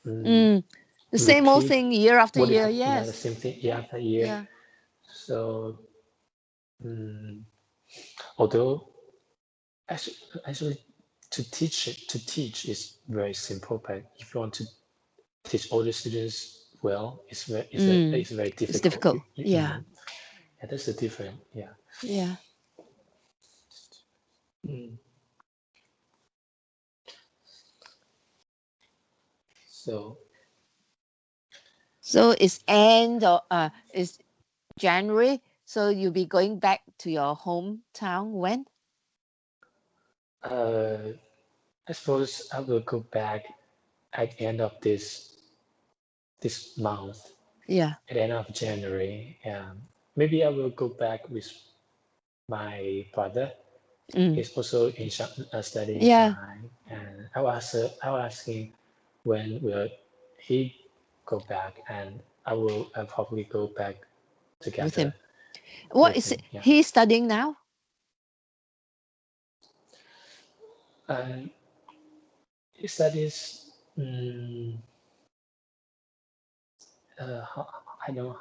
mm, Mm. The same old repeat thing year after what year. the Yes. same thing year after year. Yeah. So mm, although actually, actually to teach is very simple, but if you want to teach all the students well, Mm. it's very It's difficult. difficult. Yeah. Yeah, that's the difference. Yeah. Yeah. Mm. So So it's January. So you'll be going back to your hometown when? uh, I suppose I will go back at the end of this month, Yeah. at the end of January. Maybe I will go back with my brother. Mm. He's also studying in Yeah. Shanghai, and I will ask him when will he go back, and I'll probably go back With together him. What with is him. it? Yeah. He's studying now? And he studies. Um, I know.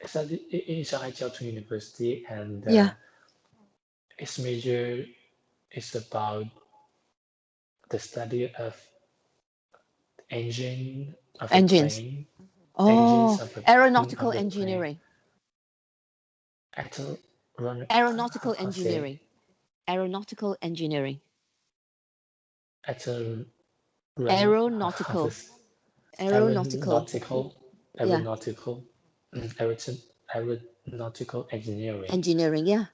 He studied in Shanghai Jiaotong University, and Yeah. his major is about the study of engine of a Engines. plane, engines Oh, aeronautical of the plane. engineering. Actually, Aeronautical how say engineering. Aeronautical engineering. actually run how Aeronautical. this Aeronautical. aeronautical Yeah. aeronautical aeronautical engineering. Engineering. Yeah.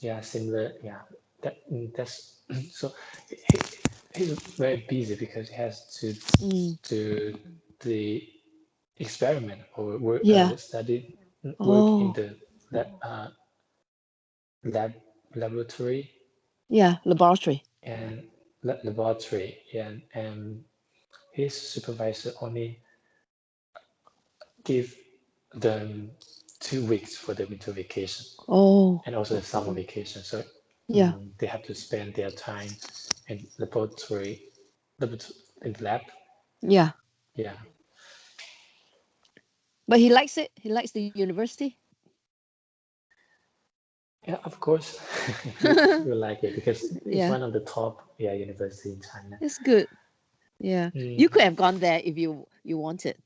Yeah, similar. Yeah, that's so he, he's very busy because he has to Mm. do the experiment or work, Yeah. work in Oh, the lab, lab laboratory yeah. Laboratory. and laboratory, and his supervisor only give them 2 weeks for the winter vacation Oh, and also the summer vacation. So yeah, they have to spend their time in in the lab. yeah. Yeah, But he likes it. He likes the university. yeah, of course, you like it because it's Yeah, one of the top university in China. it's good. Yeah, you Mm, could have gone there if you wanted.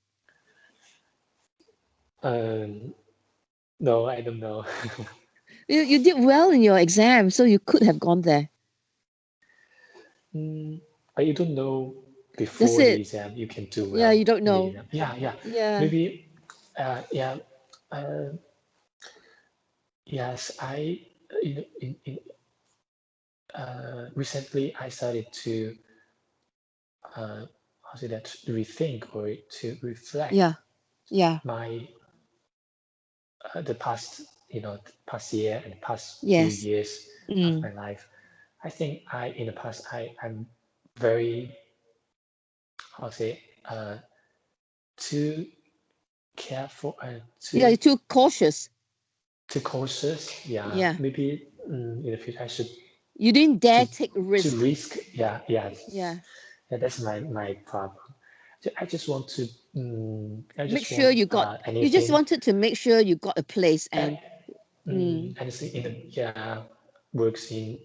um, no, I don't know. You did well in your exam, so you could have gone there. Mm, but you don't know That's before the it. exam you can do Yeah, well you don't in the know. exam. Yeah, yeah. Yeah, Maybe, yeah. Uh, yes, recently I started to how say that rethink or to reflect yeah, yeah. my the past past year and past few Yes. years of Mm. my life. I think I in the past I'm very how say too careful and Yeah, you're too cautious. too cautious. Yeah, Yeah. maybe in the future I should You didn't to dare take to risk. risk. Yeah, yeah, Yeah. yeah. That's my problem. I just want to. I Make just sure want you got, you just anything. wanted to make sure you got a place Uh, and anything in the works in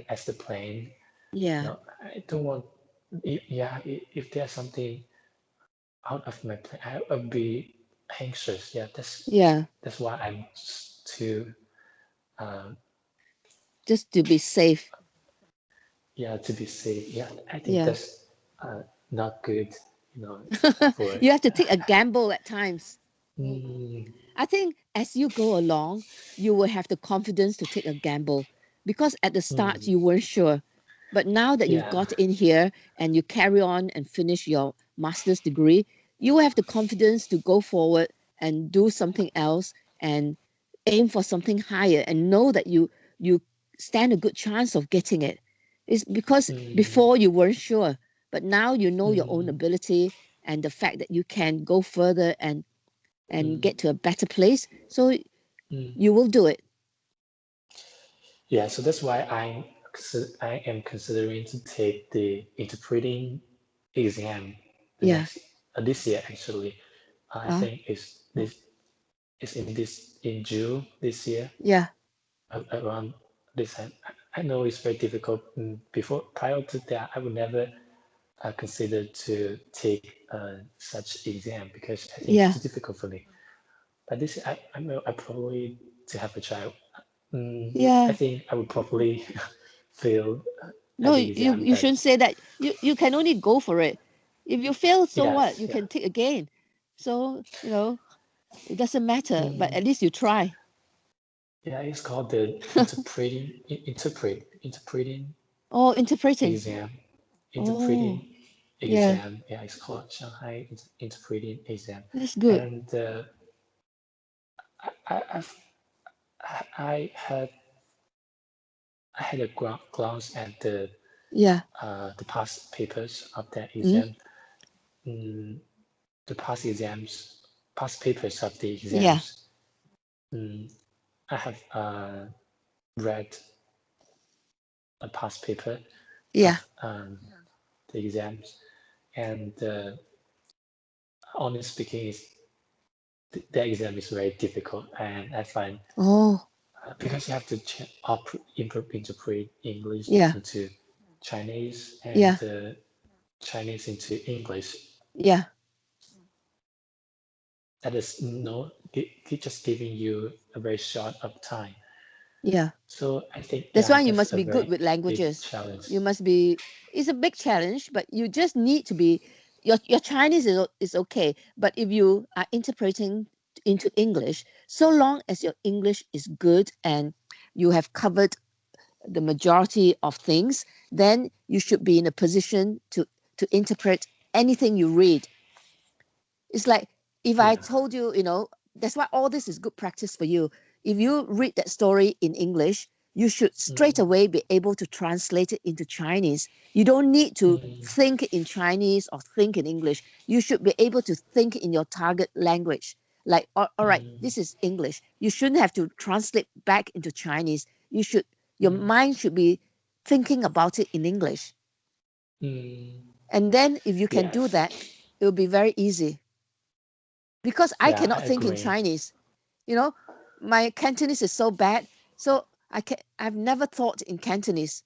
as the plan. yeah, I don't want. Yeah, if there's something out of my plan, I will be anxious. Yeah, yeah, that's why I'm too. Um, just to be safe. yeah, to be safe. Yeah, I think Yeah. that's not good. You know, for. You have to take a gamble at times. Mm, I think as you go along, you will have the confidence to take a gamble because at the start mm, you weren't sure. But now that you've yeah. got in here and you carry on and finish your master's degree, you will have the confidence to go forward and do something else and aim for something higher and know that you stand a good chance of getting it. It's because Mm, before you weren't sure, but now you know your own mm, ability and the fact that you can go further and mm, get to a better place. So mm. you will do it. Yeah, so that's why I am considering to take the interpreting exam the Yeah. next this year actually. I Uh, think is in June this year yeah. around this time. I know it's very difficult. Before prior to that, I would never consider to take such exam because I think it's Yeah. too difficult for me. But this I probably to have a child. I Yeah. think I would probably fail at No, the exam, you but shouldn't say that. You can only go for it. If you fail, so what? yes, You yeah. can take again. So, it doesn't matter, but Mm, at least you try. yeah, it's called the interpreting Oh, interpreting. exam. Oh, Interpreting yeah. exam. Yeah, it's called Shanghai interpreting exam. That's good. And I, I've, I had a glance at Yeah. the past papers of that Mm? exam. Mm, the past papers of the Yeah. exams. Mm, I have read a past paper Yeah. of the exams, and honestly speaking, the exam is very difficult, and I find Oh, because you have to interpret English yeah. into Chinese and Yeah. Chinese into English. Yeah. That is just giving you a very short of time. Yeah. So I think That's why you that's must a be good very with big languages. challenge. You must be. It's a big challenge, but you just need to be. Your Chinese is okay, but if you are interpreting into English, so long as your English is good and you have covered the majority of things, then you should be in a position to interpret anything you read. It's like if I Yeah. told you, that's why all this is good practice for you. If you read that story in English, you should straight Mm, away be able to translate it into Chinese. You don't need to mm, think in Chinese or think in English. You should be able to think in your target language. Like, all right, mm, this is English. You shouldn't have to translate back into Chinese. Your mm, mind should be thinking about it in English. mm. And then if you can Yeah, do that, it will be very easy. Because I yeah, I cannot think in agree. Chinese. You know, my Cantonese is so bad. So I've never thought in Cantonese.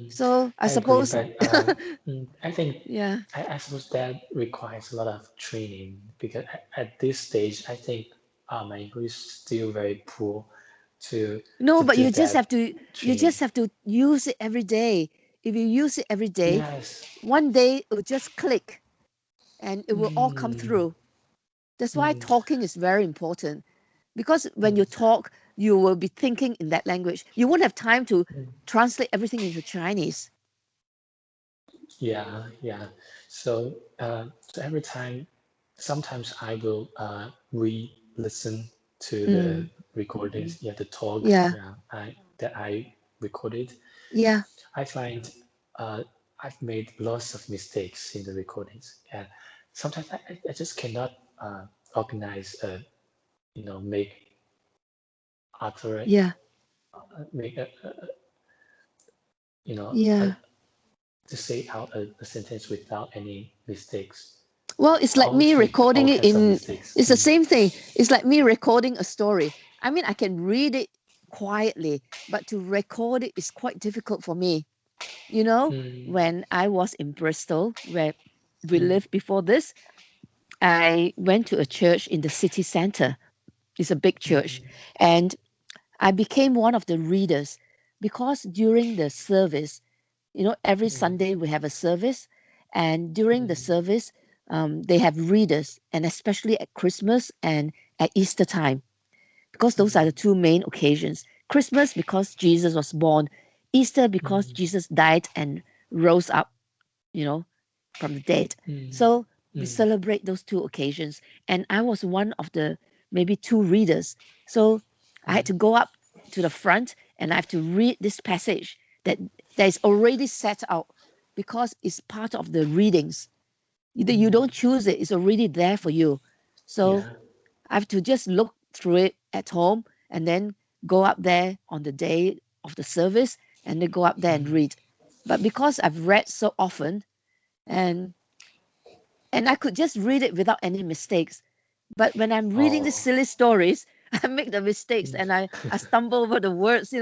So I I agree, suppose, but I think yeah. I suppose that requires a lot of training because at this stage, I think my English is still very poor to No, to but do that you training. just have to use it every day. If you use it every day, Yes. one day it will just click and it will all come Mm, through. That's why mm, talking is very important. Because when you mm, talk, you will be thinking in that language. You won't have time to mm. translate everything into Chinese. Yeah, yeah. So every time, sometimes I will re-listen to the Mm, recordings, yeah, the talk, yeah, yeah, I recorded. yeah, I find uh, I've made lots of mistakes in the recordings, and sometimes I just cannot organize, make author, yeah, make you know, a, yeah. to say out a sentence without any mistakes. Well, it's I like always me make all recording it kinds of in, mistakes. it's the same thing. It's like me recording a story. I mean, I can read it quietly, but to record it is quite difficult for me. You know, Mm, when I was in Bristol, where we mm, lived before this, I went to a church in the city center. It's a big church. mm, And I became one of the readers because during the service, every mm, Sunday we have a service. And during the mm, service, they have readers, and especially at Christmas and at Easter time, because those are the two main occasions. Christmas, because Jesus was born, Easter, because mm, Jesus died and rose up, you know, from the dead. mm, So we mm, celebrate those two occasions. And I was one of the maybe two readers. So I had mm, to go up to the front and I have to read this passage that is already set out because it's part of the readings. You mm. don't choose it, it's already there for you. So Yeah. I have to just look through it at home and then go up there on the day of the service and then go up there and Mm, read. But because I've read so often, and I could just read it without any mistakes. But when I'm reading the oh. silly stories, I make the mistakes Mm, and I stumble over the words,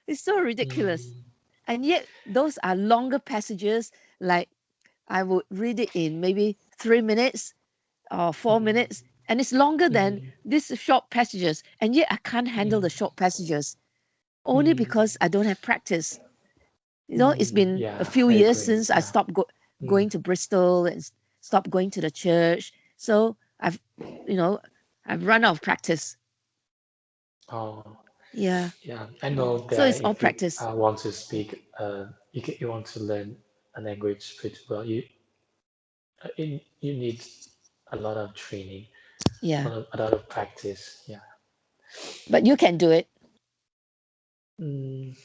It's so ridiculous. mm, And yet those are longer passages. Like I would read it in maybe 3 minutes or 4 minutes. And it's longer than mm, these short passages. And yet I can't handle mm, the short passages only mm, because I don't have practice. It's been a yeah, few I years agree. since I Yeah. stopped Mm, going to Bristol and stopped going to the church. So you know, I've run out of practice. oh, Yeah. yeah. I know So that it's all if you practice. want to speak, you want to learn a language pretty well, you need a lot of training, Yeah. a lot of practice. Yeah. But you can do it. Mm,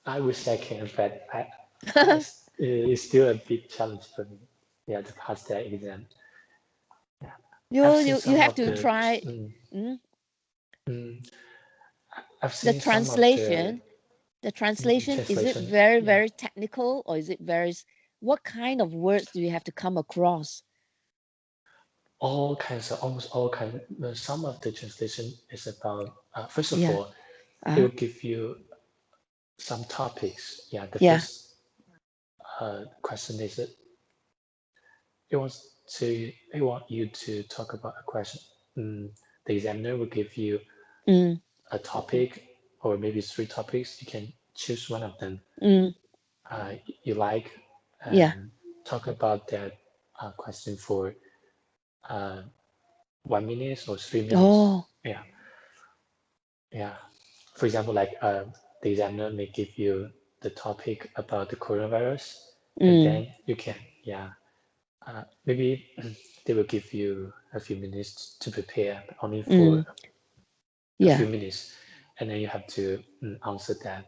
I wish I can, but it's still a big challenge for me. Yeah, to pass that exam. Yeah, I've seen You some have of to the. try. Mm, mm, mm, I've the seen some of the translation. The translation, is it translation. very, Yeah, very technical, or is it what kind of words do you have to come across? all kinds of almost all kinds. Some of the translation is about. First of Yeah. all, it Uh, will give you some topics. Yeah, the yeah. first question is it wants it want you to talk about a question. The examiner will give you Mm, a topic or maybe three topics. You can choose one of them mm, you like yeah. and talk about that question for uh, 1 minute or 3 minutes. Oh. Yeah, yeah. For example, like the examiner may give you the topic about the coronavirus, and Mm, then you can, yeah, maybe they will give you a few minutes to prepare, but only for mm, a yeah. few minutes, and then you have to answer that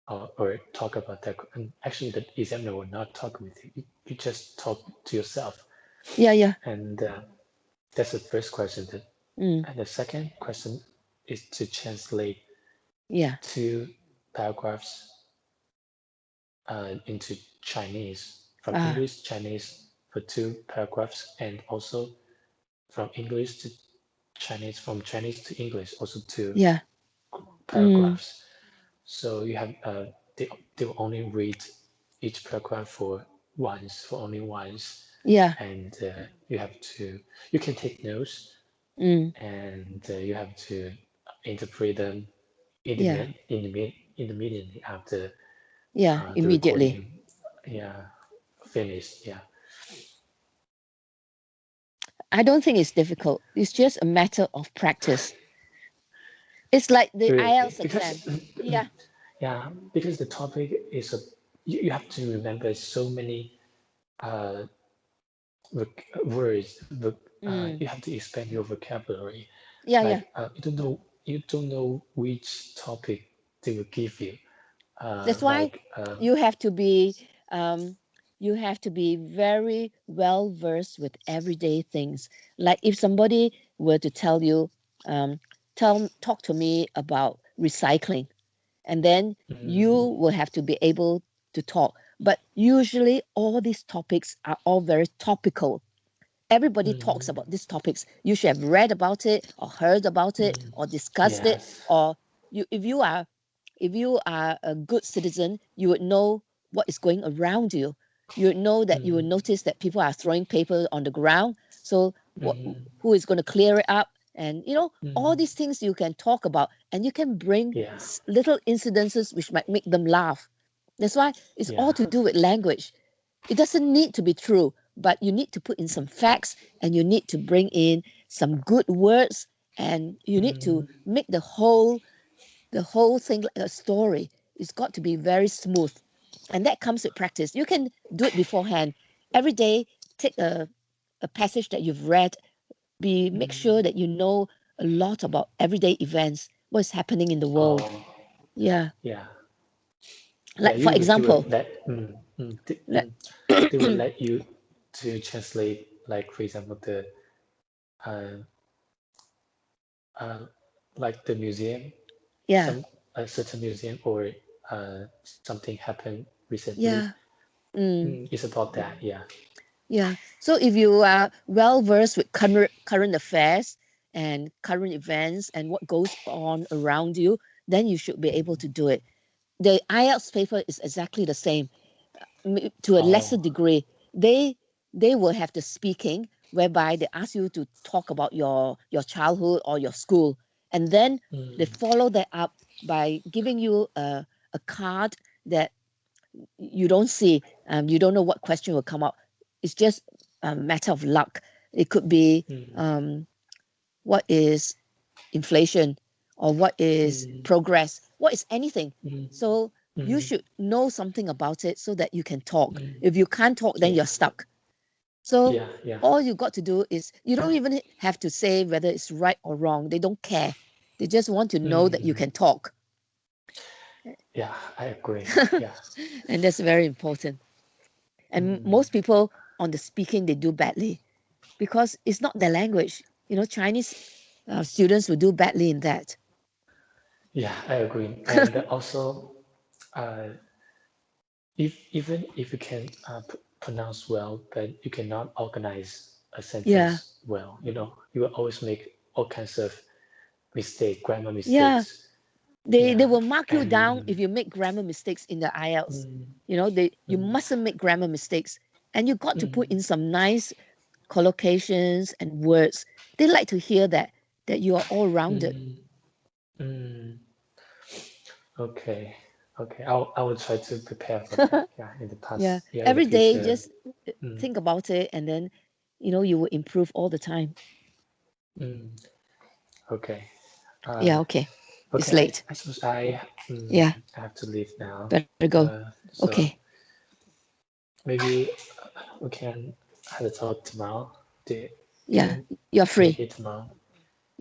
or talk about that. And actually, the examiner will not talk with you. You just talk to yourself, Yeah. Yeah. and That's the first question. Mm. And the second question is to translate Yeah. 2 paragraphs into Chinese, from Ah. English to Chinese for 2 paragraphs, and also from English to Chinese, from Chinese to English, also two Yeah. Mm. paragraphs. So you have they will only read each paragraph for only once, Yeah. and you can take notes, Mm. and you have to interpret them Yeah. immediately after Yeah. the Immediately. recording, yeah, finished. Yeah, I don't think it's difficult. It's just a matter of practice. It's like the really, IELTS exam. because Yeah. yeah, because the topic is you have to remember so many uh, words. Mm. You have to expand your vocabulary. Yeah. Yeah. Like you don't know which topic they will give you. That's why Like you have to be um, you have to be very well versed with everyday things. Like if somebody were to tell you, talk to me about recycling, and then you mm, will have to be able to talk. But usually, all these topics are all very topical. Everybody talks mm, about these topics. You should have read about it or heard about it mm, or discussed it, yes, or if you are a good citizen, you would know what is going around you. You would know that you would mm, notice that people are throwing paper on the ground. So what, mm, who is going to clear it up? And all mm, these things you can talk about, and you can bring yeah, little incidences which might make them laugh. That's why it's yeah, all to do with language. It doesn't need to be true, but you need to put in some facts, and you need to bring in some good words, and you need to mm, make the whole thing like a story. It's got to be very smooth. And that comes with practice. You can do it beforehand. Every day, take a passage that you've read, make mm, sure that you know a lot about everyday events, what's happening in the world. oh, Yeah. yeah, yeah. Like for They will example, let, they will let you to translate, like for example, the uh, uh, like the museum, yeah, some a certain museum, or something happened recently. yeah. Mm. It's about that. Yeah. Yeah. So if you are well versed with current affairs and current events and what goes on around you, then you should be able to do it. The IELTS paper is exactly the same, to a lesser Oh. degree. They will have the speaking, whereby they ask you to talk about your childhood or your school, and then they Mm, follow that up by giving you a card that you don't see. You don't know what question will come up. It's just a matter of luck. It could be, mm, what is inflation, or what is mm, progress, what is anything. mm, So you mm, should know something about it so that you can talk. mm. If you can't talk, then Yeah. you're stuck. So Yeah. Yeah. all you got to do is, you don't even have to say whether it's right or wrong. They don't care. They just want to know that you Mm, can talk. yeah. I agree. Yeah. And that's very important. And Mm, most people on the speaking, they do badly because it's not their language. Chinese students will do badly in that. yeah. I agree. And also, uh, even if you can pronounce well, but you cannot organize a Yeah, sentence well, you will always make all kinds of grammar yeah. mistakes. They Yeah. will mark you down And if you make grammar mistakes in the IELTS. mm, You mm, mustn't make grammar mistakes, and you got to put mm, in some nice collocations and words. They like to hear that you are all rounded. mm, mm. Okay. Okay. I will try to prepare for that. Yeah. In the Yeah, past. Yeah. In the every day future. just Mm, think about it, and then you will improve all the time. mm. Okay. Uh, Yeah, okay. It's okay. late. I suppose Yeah, I have to leave now. better go. So Okay. maybe we can have a talk tomorrow. Do Yeah, you you're make free. it tomorrow?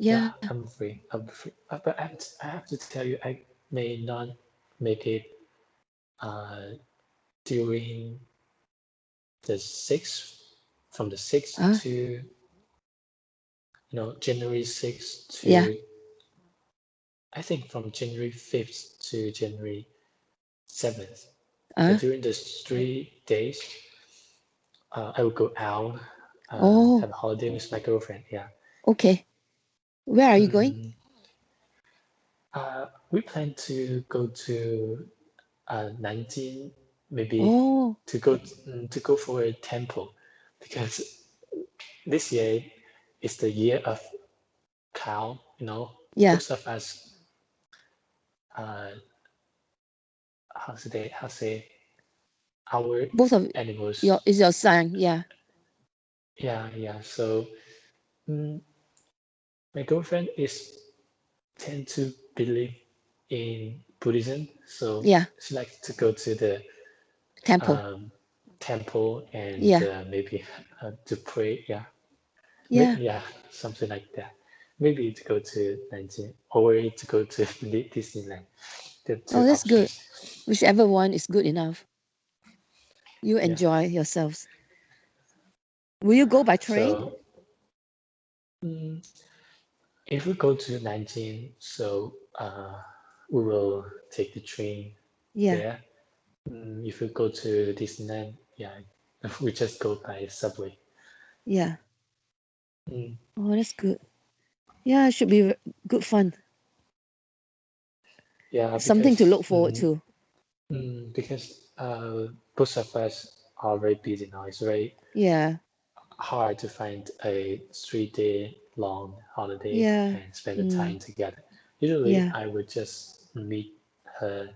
Yeah, Yeah. I'm free. I'm free. But I have to tell you, I may not make it uh, during the 6th, from the 6th Uh, to January 6th to, Yeah. I think from January 5th to January 7th. So Uh, during those 3 days, I would go out, oh, have a holiday with my girlfriend. Yeah. okay. Where are you going? Mm, we plan to go to Nanjing, maybe Oh, to go for a temple, because this year is the year of cow. yeah. Most of us, uh, how say our Both of animals. your son. Yeah. Yeah. So mm, my girlfriend is tend to believe in Buddhism, so Yeah. she likes to go to the Temple. um, temple and Yeah. maybe to pray. Yeah, Yeah. yeah, something like that. Maybe to go to Nanjing or to go to Disneyland. The Oh, two that's good. options. Whichever one is good enough. You Yeah. enjoy yourselves. Will you go by train? So mm, if we go to Nanjing, so we will take the train Yeah. there. If we go to Disneyland, yeah, we just go by subway. Yeah. Mm, Oh, that's good. Yeah, it should be good fun. yeah, Something to look forward mm, to. because both of us are very busy now. It's very Yeah. hard to find a 3-day long holiday Yeah. and spend the Mm, time together. Usually, yeah. I would just meet her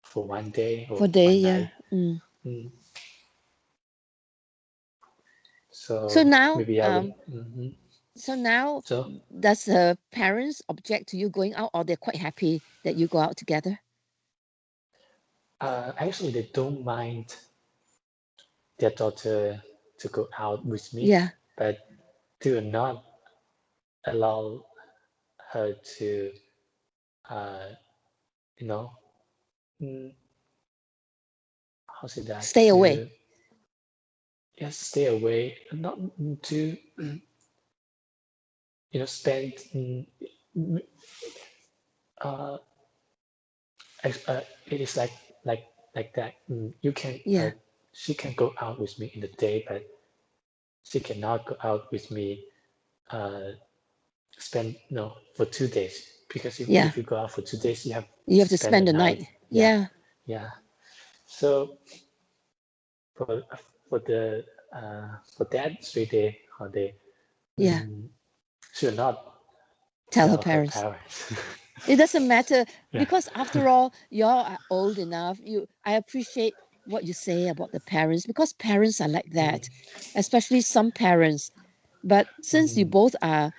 for one day or For day, one yeah. night. Mm, So so now, maybe I would. Mhm. so now, So does her parents object to you going out, or they're quite happy that you go out together? actually, they don't mind their daughter to go out with me, Yeah. but do not allow her to, uh, you know, mm, how say that, Stay away. to just stay away, not to, spend, uh, it is like that. You can, Yeah. she can go out with me in the day, but she cannot go out with me, uh, spend for 2 days, because Yeah. if you go out for 2 days, you have You to have to spend the spend the night. night. Yeah, Yeah. yeah. So for for the for that 3-day holiday, Yeah. mm, she will not Tell her tell her parents. parents. It doesn't matter Yeah. because after all, y'all are old enough. I appreciate what you say about the parents because parents are like that, Mm, especially some parents. But since you mm, both are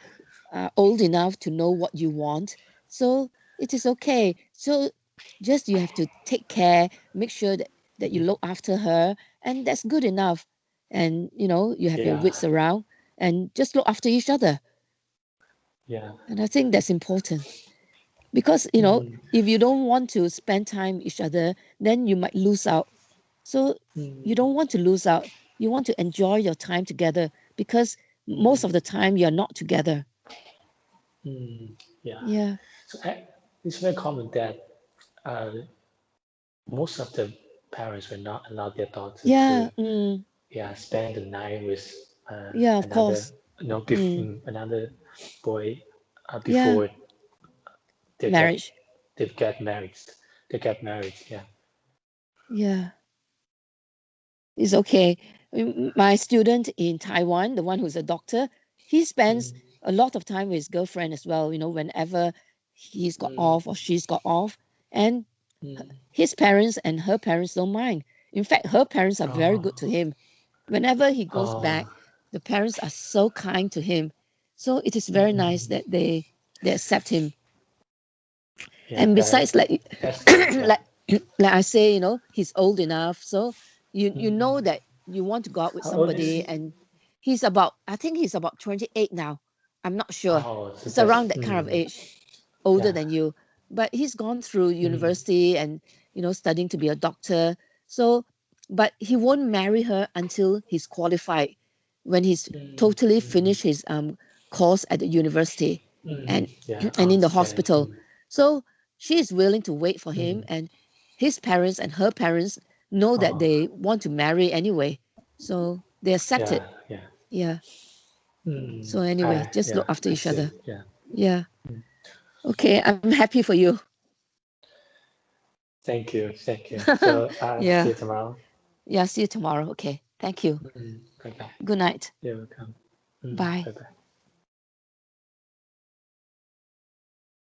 old enough to know what you want, so it is okay. So just you have to take care, make sure that you look after her, and that's good enough. And you have your yeah, wits around and just look after each other. yeah. And I think that's important. Because Mm, if you don't want to spend time with each other, then you might lose out. So you mm, don't want to lose out. You want to enjoy your time together because most of mm, the time you're not together. yeah. Yeah. So it's very common that uh, most of the parents will not allow their daughter Yeah. to, yeah, spend the night with Yeah, of another course. Mm, another boy yeah. before they get Marriage. they get married. They get married. Yeah. Yeah. It's okay. My student in Taiwan, the one who's a doctor, he spends Mm, a lot of time with his girlfriend as well, whenever he's got mm, off or she's got off. And mm. his parents and her parents don't mind. In fact, her parents are very Oh, good to him. Whenever he goes back, oh, the parents are so kind to him. So it is very nice mm, that they accept him. yeah. And besides, like That's good. Yeah. like like I say, he's old enough, so you know Mm. that you want to go out with How old is somebody, he? and I think he's about 28 now. I'm not sure. Oh, so It's around that's that kind of age, older yeah. than you. But he's gone through Mm, university and studying to be a doctor. So, but he won't marry her until he's qualified. When he's mm, totally mm, finished his course at the university and Yeah, and in the understand. hospital. So she is willing to wait for him, and his parents and her parents know that they want to marry anyway. So they accept it. Yeah. Yeah. So Mm, anyway, just yeah, look after I each see. other. Yeah. Yeah. Okay, I'm happy for you. Thank you. Thank you. So, see Yeah. you tomorrow. Yeah, see you tomorrow. Okay. Thank you. Bye bye. Good night. You're welcome. Bye. Bye bye.